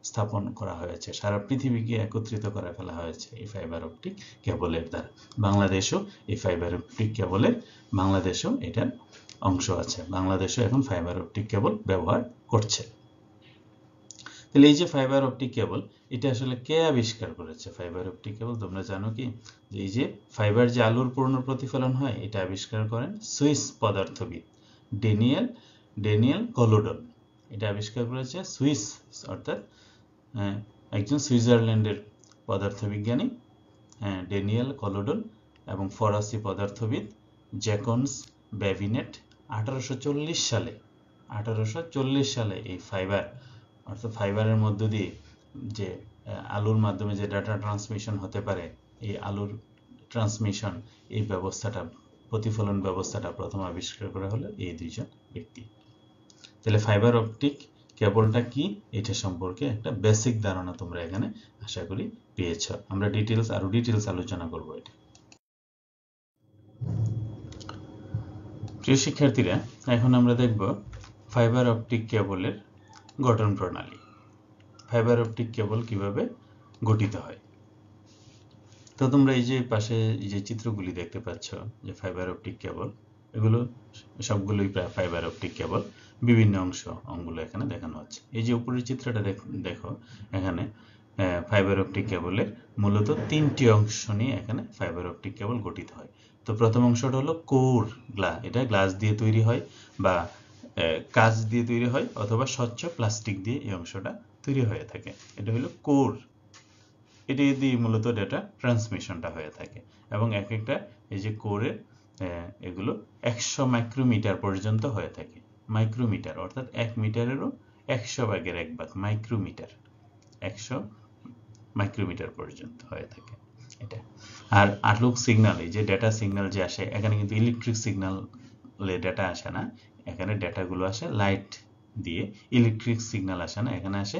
স্থাপন করা হয়েছে। সারা পৃথিবীকে একত্রিত করে ফেলা হয়েছে এই ফাইবার অপটিক কেবলের দ্বারা। বাংলাদেশও এই ফাইবার অপটিক কেবলের, বাংলাদেশও এটার অংশ আছে। বাংলাদেশও এখন ফাইবার অপটিক কেবল ব্যবহার করছে। তাহলে এই যে ফাইবার অপটিক কেবল, এটা আসলে কে আবিষ্কার করেছে? ফাইবার অপটিক কেবল তোমরা জানো কি, যে এই যে ফাইবার যে আলোর পূর্ণ প্রতিফলন হয়, এটা আবিষ্কার করেন সুইস পদার্থবিদ ড্যানিয়েল কলোডন। এটা আবিষ্কার করেছে অর্থাৎ একজন সুইজারল্যান্ডের পদার্থবিজ্ঞানী ড্যানিয়েল কলোডন, এবং ফরাসি পদার্থবিদ জ্যাকবস বেভিনেট 1840 সালে এই ফাইবার, অর্থাৎ ফাইবারের মধ্য দিয়ে যে আলোর মাধ্যমে যে ডাটা ট্রান্সমিশন হতে পারে, এই আলোর ট্রান্সমিশন, এই ব্যবস্থাটা, প্রতিফলন ব্যবস্থাটা প্রথম আবিষ্কার করা হলো এই দুইজন ব্যক্তি। তাহলে ফাইবার অপটিক কেবলটা কি এটা সম্পর্কে একটা বেসিক ধারণা তোমরা এখানে আশা করি পেয়েছো। আমরা আরো ডিটেইলস আলোচনা করব এটা। প্রিয় শিক্ষার্থীরা, এখন আমরা দেখব ফাইবার অপটিক কেবলের গঠন প্রণালী। ফাইবার অপটিক কেবল কিভাবে গঠিত হয়। তো তোমরা এই যে পাশে যে চিত্রগুলি দেখতে পাচ্ছ যে ফাইবার অপটিক কেবল, এগুলো সবগুলোই প্রায় ফাইবার অপটিক কেবল, বিভিন্ন অংশগুলো এখানে দেখানো হচ্ছে। এই যে উপরের চিত্রটা দেখো, এখানে ফাইবার অপটিক কেবলের মূলত 3টি অংশ নিয়ে এখানে ফাইবার অপটিক কেবল গঠিত হয়। তো প্রথম অংশটা হলো কোর, এটা গ্লাস দিয়ে তৈরি হয় বা কাঁচ দিয়ে তৈরি হয় অথবা স্বচ্ছ প্লাস্টিক দিয়ে এই অংশটা তৈরি হয়ে থাকে। এটা হলো কোর। এটি দিয়ে মূলত ডেটা ট্রান্সমিশনটা হয়ে থাকে এবং এক একটা এই যে কোরের এগুলো 100 মাইক্রোমিটার পর্যন্ত হয়ে থাকে। মাইক্রোমিটার অর্থাৎ 1 মিটারেরও 100 ভাগের 1 ভাগ, মাইক্রোমিটার, 100 মাইক্রোমিটার পর্যন্ত হয়ে থাকে এটা। আর আলোক সিগন্যাল, এই যে ডেটা সিগন্যাল যে আসে, এখানে কিন্তু ইলেকট্রিক সিগন্যালে ডেটা আসে না, এখানে ডেটাগুলো আসে লাইট দিয়ে, ইলেকট্রিক সিগন্যাল আসে না, এখানে আসে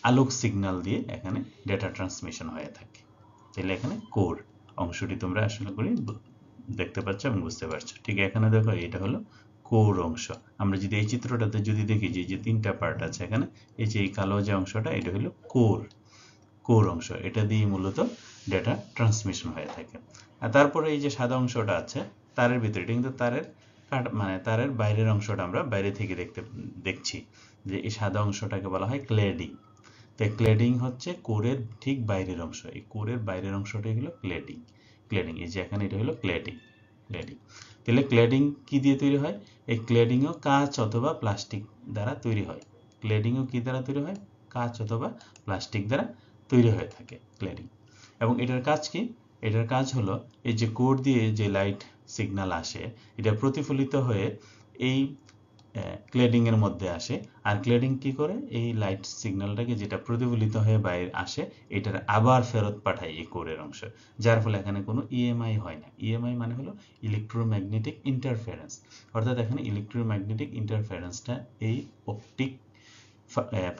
আলোক সিগন্যাল দিয়ে এখানে ডেটা ট্রান্সমিশন হয়ে থাকে। তাহলে এখানে কোর অংশটি তোমরা আসলে করি দেখতে পাচ্ছ এবং বুঝতে পারছো। ঠিক এখানে দেখো, এটা হলো কোর অংশ। আমরা যদি এই চিত্রটাতে যদি দেখি যে 3টা পার্ট আছে এখানে, এই যে এই কালো যে অংশটা, এটা হলো কোর অংশ। এটা দিয়ে মূলত ডেটা ট্রান্সমিশন হয়ে থাকে। আর তারপরে এই যে সাদা অংশটা আছে তারের ভিতরে, এটা কিন্তু তারের বাইরের অংশটা আমরা বাইরে থেকে দেখছি যে এই সাদা অংশটাকে বলা হয় ক্লেডিং। তাই ক্লেডিং হচ্ছে কোরের ঠিক বাইরের অংশ। এই কোরের বাইরের অংশটাই হলো ক্লেডিং। এই যে এখানে এটা হলো ক্লেডিং। তাহলে ক্লেডিং কি দিয়ে তৈরি হয়? এই ক্লেডিংও কাঁচ অথবা প্লাস্টিক দ্বারা তৈরি হয়। ক্লেডিংও কি দ্বারা তৈরি হয়? কাঁচ অথবা প্লাস্টিক দ্বারা তৈরি হয়ে থাকে ক্লেডিং। এবং এটার কাজ কি? এটার কাজ হলো এই যে কোর দিয়ে যে লাইট সিগন্যাল আসে, এটা প্রতিফলিত হয়ে এই ক্লেডিং এর মধ্যে আসে। আর ক্লেডিং কি করে? এই লাইট সিগন্যালটাকে যেটা প্রতিফলিত হয়ে বাইরে আসে, এটার আবার ফেরত পাঠায় এই কোরের অংশ, যার ফলে এখানে কোনো ইএমআই হয় না। ইএমআই মানে হলো ইলেকট্রোম্যাগনেটিক ইন্টারফারেন্স। অর্থাৎ এখানে ইলেকট্রোম্যাগনেটিক ইন্টারফারেন্সটা এই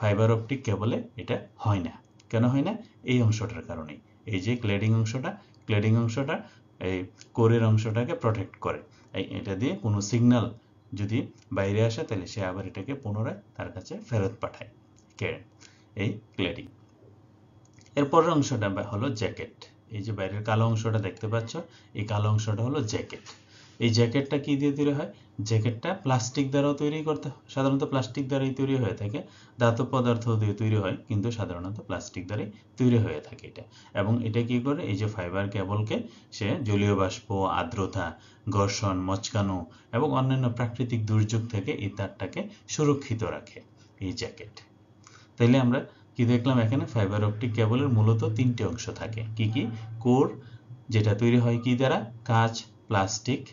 ফাইবার অপটিক কেবলে এটা হয় না। কেন হয় না? এই অংশটার কারণেই। এই যে ক্লেডিং অংশটা এই কোরের অংশটাকে প্রটেক্ট করে। এটা দিয়ে কোনো সিগন্যাল যদি বাইরে আসে তাহলে সে আবার এটাকে পুনরায় তার কাছে ফেরত পাঠায়, এই ক্লেডিং। এরপরের অংশটা হলো জ্যাকেট। এই যে বাইরের কালো অংশটা দেখতে পাচ্ছ, এই কালো অংশটা হলো জ্যাকেট। এই জ্যাকেটটা কি দিয়ে তৈরি হয়? জ্যাকেটটা প্লাস্টিক দ্বারাও তৈরি করতে, সাধারণত প্লাস্টিক দ্বারাই তৈরি হয়ে থাকে। ধাতব পদার্থ দিয়ে তৈরি হয়, কিন্তু সাধারণত প্লাস্টিক দ্বারাই তৈরি হয়ে থাকে এটা। এবং এটা কি করে? এই যে ফাইবার কেবলকে সে জলীয় বাষ্প, আর্দ্রতা, ঘর্ষণ, মচকানো এবং অন্যান্য প্রাকৃতিক দুর্যোগ থেকে এই তারটাকে সুরক্ষিত রাখে এই জ্যাকেট। তাইলে আমরা কি দেখলাম? এখানে ফাইবার অপটিক কেবলের মূলত 3টে অংশ থাকে। কি কি? কোর, যেটা তৈরি হয় কি দ্বারা? কাঁচ, প্লাস্টিক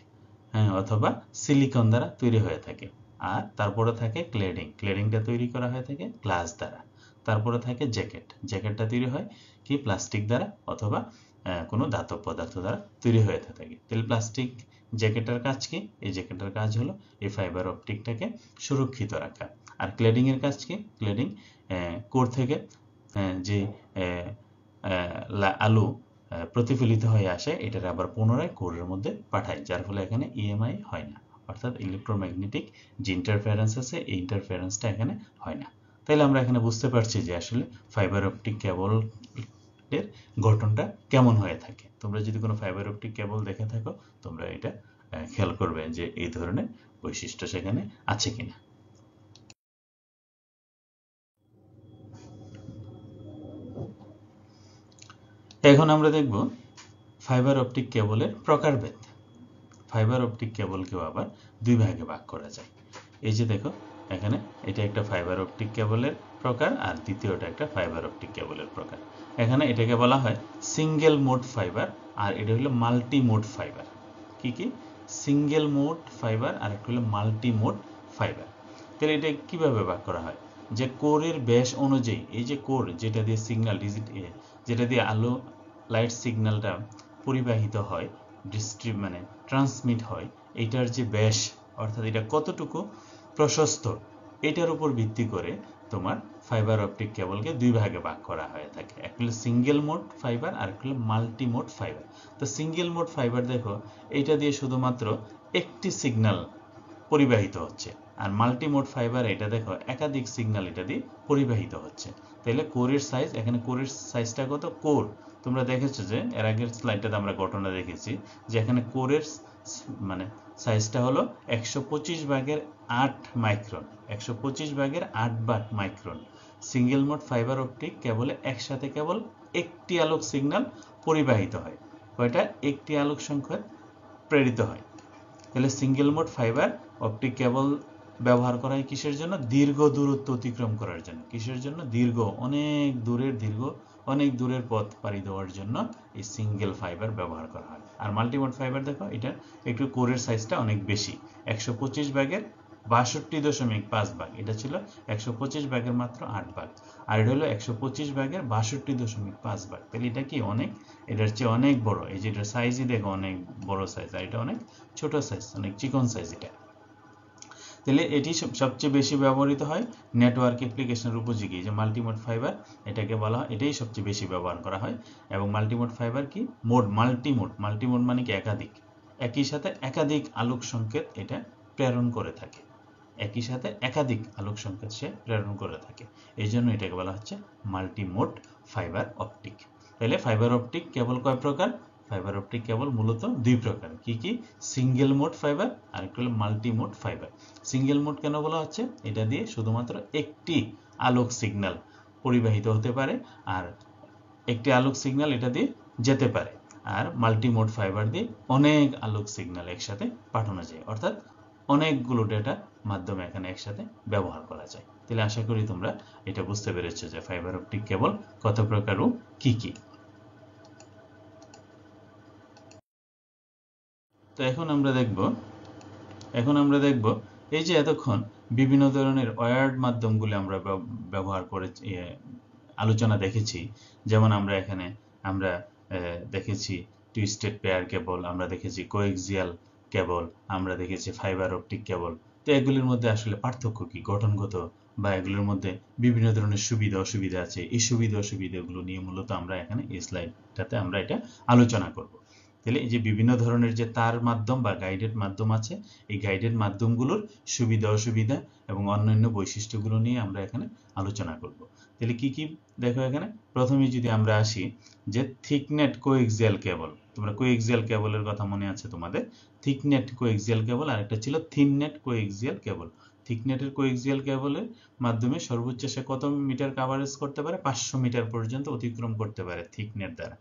অথবা সিলিকন দ্বারা তৈরি হয়ে থাকে। আর তারপরে থাকে ক্লেডিংটা তৈরি করা হয়ে থাকে গ্লাস দ্বারা। তারপরে থাকে জ্যাকেটটা তৈরি হয় কি? প্লাস্টিক দ্বারা অথবা কোনো ধাতব পদার্থ দ্বারা তৈরি হয়ে থাকে। তাহলে প্লাস্টিক জ্যাকেটের কাজ কি? এই জ্যাকেটের কাজ হলো এই ফাইবার অপটিকটাকে সুরক্ষিত রাখা। আর ক্লেডিং এর কাজ কি? ক্লেডিং কোর থেকে যে আলো প্রতিফলিত হয়ে আসে, এটার আবার পুনরায় কোরের মধ্যে পাঠায়, যার ফলে এখানে ইএমআই হয় না। অর্থাৎ ইলেকট্রোম্যাগনেটিক যে ইন্টারফারেন্স আছে, এই ইন্টারফারেন্সটা এখানে হয় না। তাইলে আমরা এখানে বুঝতে পারছি যে আসলে ফাইবার অপটিক কেবলের গঠনটা কেমন হয়ে থাকে। তোমরা যদি কোনো ফাইবার অপটিক কেবল দেখে থাকো, তোমরা এটা খেয়াল করবে যে এই ধরনের বৈশিষ্ট্য সেখানে আছে কিনা। এখন আমরা দেখব ফাইবার অপটিক কেবলের প্রকারভেদ। ফাইবার অপটিক কেবলকেও আবার 2 ভাগে ভাগ করা যায়। এই যে দেখো, এখানে এটা একটা ফাইবার অপটিক কেবলের প্রকার, আর দ্বিতীয়টা একটা ফাইবার অপটিক কেবলের প্রকার। এখানে এটাকে বলা হয় সিঙ্গেল মোড ফাইবার, আর এটা হলো মাল্টি মোড ফাইবার। কি কি? সিঙ্গেল মোড ফাইবার আর একটা হলো মাল্টি মোড ফাইবার। তাহলে এটা কিভাবে ভাগ করা হয়? যে কোরের ব্যাস অনুযায়ী, এই যে কোর যেটা দিয়ে সিগন্যাল যেটা দিয়ে আলো লাইট সিগন্যালটা পরিবাহিত হয়, ট্রান্সমিট হয়, এইটার যে ব্যাস, অর্থাৎ এটা কতটুকু প্রশস্ত, এটার উপর ভিত্তি করে তোমার ফাইবার অপটিক কেবলকে দুই ভাগে ভাগ করা হয়ে থাকে, একটা হলো সিঙ্গেল মোড ফাইবার আর একটা হলো মাল্টি মোড ফাইবার। তো সিঙ্গেল মোড ফাইবার দেখো এইটা দিয়ে শুধুমাত্র একটি সিগন্যাল পরিবাহিত হচ্ছে, আর মাল্টি মোড ফাইবার এটা দেখো একাধিক সিগন্যাল এটা দিয়ে পরিবাহিত হচ্ছে। তাহলে কোরের সাইজ, এখানে কোরের সাইজটা কত, কোর তোমরা দেখেছো যে এর আগের স্লাইডটাতে আমরা ঘটনা দেখেছি যে এখানে কোরের মানে সাইজটা হলো 125/8 micron, 125/8 micron. Single mode fiber optic কেবলে একসাথে কেবল একটি আলোক সিগন্যাল পরিবাহিত হয়, কয়টা, একটি আলোক সংকেত প্রেরিত হয়। তাহলে single mode fiber optic cable ব্যবহার করা হয় কিসের জন্য, দীর্ঘ দূরত্ব অতিক্রম করার জন্য। কিসের জন্য, অনেক দূরের পথ পাড়ি দেওয়ার জন্য এই সিঙ্গেল ফাইবার ব্যবহার করা হয়। আর মাল্টিমোড ফাইবার দেখো এটা একটু কোরের সাইজটা অনেক বেশি, 125/62.5 ভাগ, এটা ছিল 125 মাত্র 8 ভাগ, আর এটা হলো 125/62.5 ভাগ। তাহলে এটা কি অনেক, এটার চেয়ে অনেক বড়। এই যে এটার সাইজই দেখো অনেক বড় সাইজ, আর এটা অনেক ছোট সাইজ, অনেক চিকন সাইজ এটা। তাহলে এটি সবচেয়ে বেশি ব্যবহৃত হয় নেটওয়ার্ক অ্যাপ্লিকেশনের উপযোগী। যে মাল্টিমোড ফাইবার এটাকে বলা হয়, এটাই সবচেয়ে বেশি ব্যবহার করা হয়। এবং মাল্টিমোড ফাইবার কি, মাল্টিমোড মানে কি একাধিক, একই সাথে একাধিক আলোক সংকেত এটা প্রেরণ করে থাকে, একই সাথে একাধিক আলোক সংকেত সে প্রেরণ করে থাকে, এই জন্য এটাকে বলা হচ্ছে মাল্টিমোড ফাইবার অপটিক। তাহলে ফাইবার অপটিক কেবল কয় প্রকার, ফাইবার অপটিক কেবল মূলত দুই প্রকার, কি কি, সিঙ্গেল মোড ফাইবার আর একটা হলো multi mode fibre. Single mode কেন বলা হচ্ছে, এটা দিয়ে শুধুমাত্র একটি আলোক সিগন্যাল পরিবাহিত হতে পারে, আর একটি আলোক সিগন্যাল এটা দিয়ে যেতে পারে। আর মাল্টি মোড ফাইবার দিয়ে অনেক আলোক সিগন্যাল একসাথে পাঠানো যায়, অর্থাৎ অনেকগুলো ডেটা মাধ্যমে এখানে একসাথে ব্যবহার করা যায়। তাহলে আশা করি তোমরা এটা বুঝতে পেরেছো যে ফাইবার অপটিক কেবল কত প্রকার ও কি কি। তো এখন আমরা দেখব এই যে এতক্ষণ বিভিন্ন ধরনের ওয়্যার্ড মাধ্যমগুলো আমরা ব্যবহার করে আলোচনা দেখেছি। যেমন আমরা এখানে দেখেছি টুইস্টেড পেয়ার কেবল, আমরা দেখেছি কোএক্সিয়াল কেবল, আমরা দেখেছি ফাইবার অপটিক কেবল। তো এগুলির মধ্যে আসলে পার্থক্য কি, গঠনগত বা এগুলোর মধ্যে বিভিন্ন ধরনের সুবিধা অসুবিধা আছে, এই সুবিধা অসুবিধাগুলো নিয়ে মূলত আমরা এখানে এই স্লাইডটাতে আমরা এটা আলোচনা করব। তাহলে এই যে বিভিন্ন ধরনের যে তার মাধ্যম বা গাইডেড মাধ্যম আছে, এই গাইডেড মাধ্যমগুলোর সুবিধা অসুবিধা এবং অন্যান্য বৈশিষ্ট্যগুলো নিয়ে আমরা এখানে আলোচনা করব। তাহলে কি কি দেখো, এখানে প্রথমে যদি আমরা আসি যে থিকনেট কোএক্সিয়াল কেবল, তোমরা কোএক্সিয়াল কেবলের কথা মনে আছে তোমাদের, থিকনেট কোএক্সিয়াল কেবল, আর একটা ছিল থিননেট কোএক্সিয়াল কেবল। থিকনেটের কোএক্সিয়াল কেবলের মাধ্যমে সর্বোচ্চ সে কত মিটার কভারেজ করতে পারে, 500 মিটার পর্যন্ত অতিক্রম করতে পারে থিকনেট দ্বারা।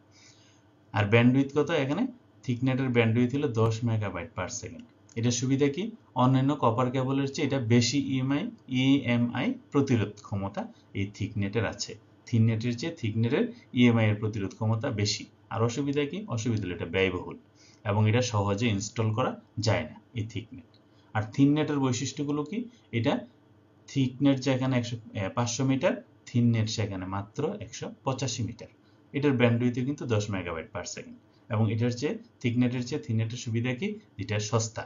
আর ব্যান্ডউইথ কত, এখানে থিকনেটের ব্যান্ডউইথ হলো 10 মেগাবাইট পার সেকেন্ড। এটার সুবিধা কি, অন্যান্য কপার কেবলের চেয়ে এটা বেশি ইএমআই প্রতিরোধ ক্ষমতা এই থিকনেটের আছে, থিননেটের চেয়ে থিকনেটের ইএমআই এর প্রতিরোধ ক্ষমতা বেশি। আর অসুবিধা কি, অসুবিধা হলো এটা ব্যয়বহুল এবং এটা সহজে ইনস্টল করা যায় না এই থিকনেট। আর থিননেটের বৈশিষ্ট্যগুলো কি, এটা থিকনেট যেখানে 500 মিটার, থিননেট সেখানে মাত্র 185 মিটার। এটার ব্যান্ডউইথ কিন্তু 10 মেগাবাইট পার সেকেন্ড, এবং এটার চেয়ে থিকনেটের সুবিধা কি, এটা সস্তা।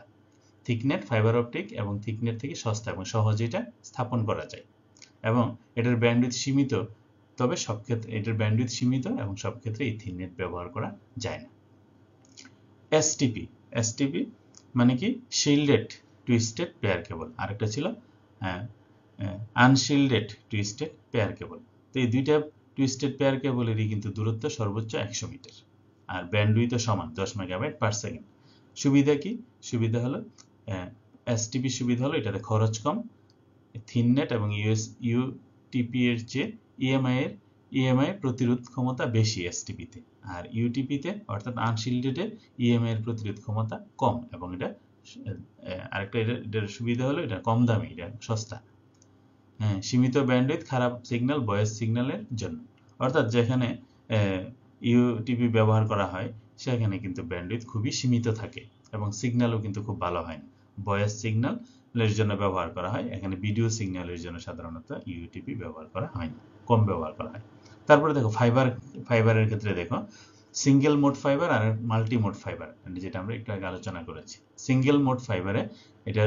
থিকনেট ফাইবার অপটিক এবং থিকনেট থেকে সস্তা এবং সহজে এটা স্থাপন করা যায়, এবং এটার ব্যান্ডউইথ সীমিত, তবে সব ক্ষেত্রে এটার ব্যান্ডউইথ সীমিত এবং সব ক্ষেত্রে এই থিকনেট ব্যবহার করা যায় না। এসটিপি মানে কি, শিল্ডেড টুইস্টেড পেয়ার কেবল, আরেকটা ছিল আনশিল্ডেড টুইস্টেড পেয়ার কেবল। তো এই দুইটা টুইস্টেড পেয়ার কেবলেরই কিন্তু দূরত্ব সর্বোচ্চ 100 মিটার, আর ব্যান্ডউইথও সমান 10 মেগাবাইট পার সেকেন্ড। সুবিধা কি, সুবিধা হলো এসটিপি সুবিধা হলো এটাতে খরচ কম, থিননেট এবং ইউটিপি এর চেয়ে ইএমআই প্রতিরোধ ক্ষমতা বেশি এসটিপিতে, আর ইউটিপিতে অর্থাৎ আনশিল্ডেডে ইএমআই এর প্রতিরোধ ক্ষমতা কম, এবং এটা আরেকটা এটার সুবিধা হলো এটা কম দামি, এটা সস্তা। হ্যাঁ, সীমিত ব্যান্ডউইথ খারাপ সিগন্যাল, ভয়েস সিগন্যালের জন্য, অর্থাৎ যেখানে ইউটিপি ব্যবহার করা হয় সেখানে কিন্তু ব্যান্ডউইথ খুবই সীমিত থাকে এবং সিগন্যালও কিন্তু খুব ভালো হয় না। ভয়েস সিগন্যালের জন্য ব্যবহার করা হয়, এখানে ভিডিও সিগন্যালের জন্য সাধারণত ইউটিপি ব্যবহার করা হয় না, কম ব্যবহার করা হয়। তারপরে দেখো ফাইবারের ক্ষেত্রে দেখো সিঙ্গেল মোড ফাইবার আর মাল্টি মোড ফাইবার, যেটা আমরা একটু আগে আলোচনা করেছি। সিঙ্গেল মোড ফাইবারে এটা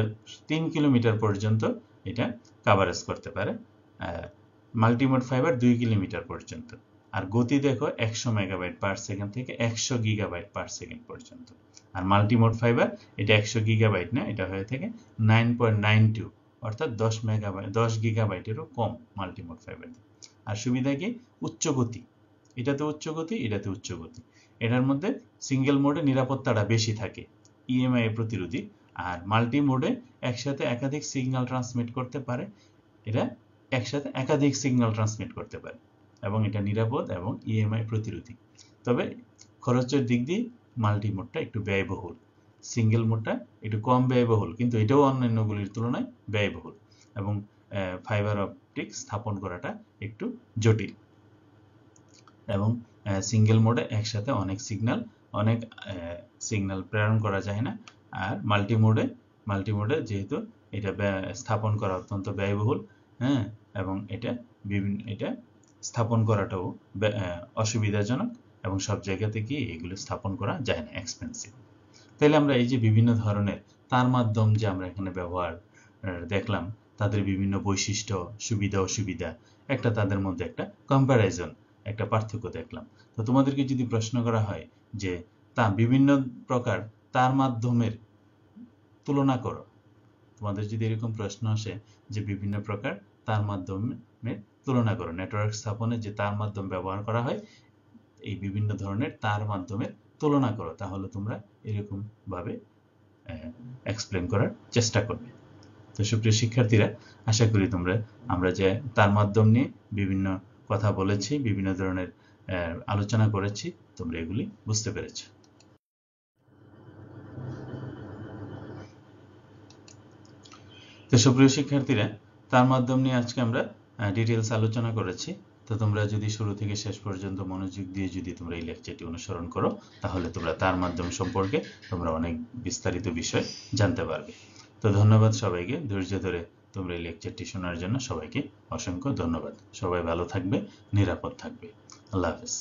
3 কিলোমিটার পর্যন্ত এটা কাভারেজ করতে পারে। মাল্টিমোড ফাইবার 2 কিলোমিটার পর্যন্ত। আর গতি দেখো 100 মেগাবাইট পার সেকেন্ড থেকে 100 গিগাবাইট পার সেকেন্ড পর্যন্ত। আর মাল্টিমোড ফাইবার এটা 100 গিগাবাইট না, এটা হয়ে থাকে 9.92 অর্থাৎ 10 গিগাবাইটেরও কম মাল্টিমোড ফাইবার। আর সুবিধা কি? উচ্চ গতি, এটাতে উচ্চ গতি, এটাতে উচ্চ গতি। এটার মধ্যে সিঙ্গেল মোডে নিরাপত্তাটা বেশি থাকে, ইএমআই প্রতিরোধী। আর মাল্টি মোডে একসাথে একাধিক সিগন্যাল ট্রান্সমিট করতে পারে, এটা একসাথে একাধিক সিগন্যাল ট্রান্সমিট করতে পারে এবং এটা নিরাপদ এবং ইএমআই প্রতিরোধী। তবে খরচের দিক দিয়ে মাল্টি মোডটা একটু ব্যয়বহুল, সিঙ্গেল মোডটা একটু কম ব্যয়বহুল, কিন্তু এটাও অন্যান্যগুলির তুলনায় ব্যয়বহুল এবং ফাইবার অপটিক স্থাপন করাটা একটু জটিল। এবং সিঙ্গেল মোডে একসাথে অনেক সিগন্যাল প্রেরণ করা যায় না। আর মাল্টি মোডে যেহেতু এটা স্থাপন করা অত্যন্ত ব্যয়বহুল, হ্যাঁ, এবং এটা স্থাপন করাটাও অসুবিধাজনক এবং সব জায়গাতে গিয়ে এগুলো স্থাপন করা যায় না, এক্সপেন্সিভ। তাহলে আমরা এই যে বিভিন্ন ধরনের তার মাধ্যম যে আমরা এখানে ব্যবহার দেখলাম, তাদের বিভিন্ন বৈশিষ্ট্য, সুবিধা অসুবিধা, একটা তাদের মধ্যে একটা কম্প্যারিজন, একটা পার্থক্য দেখলাম। তো তোমাদেরকে যদি প্রশ্ন করা হয় যে বিভিন্ন প্রকার তার মাধ্যমের তুলনা করো, তোমাদের যদি এরকম প্রশ্ন আসে যে বিভিন্ন প্রকার তার মাধ্যমের তুলনা করো, নেটওয়ার্ক স্থাপনে যে তার মাধ্যম ব্যবহার করা হয়, এই বিভিন্ন ধরনের তার মাধ্যমের তুলনা করো, তাহলে তোমরা এরকম ভাবে এক্সপ্লেন করার চেষ্টা করবে। তো সুপ্রিয় শিক্ষার্থীরা, আশা করি আমরা যে তার মাধ্যম নিয়ে বিভিন্ন কথা বলেছি, বিভিন্ন ধরনের আলোচনা করেছি, তোমরা এগুলি বুঝতে পেরেছো। তো সুপ্রিয় শিক্ষার্থীরা, তার মাধ্যম নিয়ে আজকে আমরা ডিটেলস আলোচনা করেছি। তো তোমরা যদি শুরু থেকে শেষ পর্যন্ত মনোযোগ দিয়ে যদি তোমরা এই লেকচারটি অনুসরণ করো, তাহলে তোমরা তার মাধ্যম সম্পর্কে তোমরা অনেক বিস্তারিত বিষয় জানতে পারবে। তো ধন্যবাদ সবাইকে, ধৈর্য ধরে তোমরা এই লেকচারটি শোনার জন্য সবাইকে অসংখ্য ধন্যবাদ। সবাই ভালো থাকবে, নিরাপদ থাকবে। আল্লাহ হাফেজ।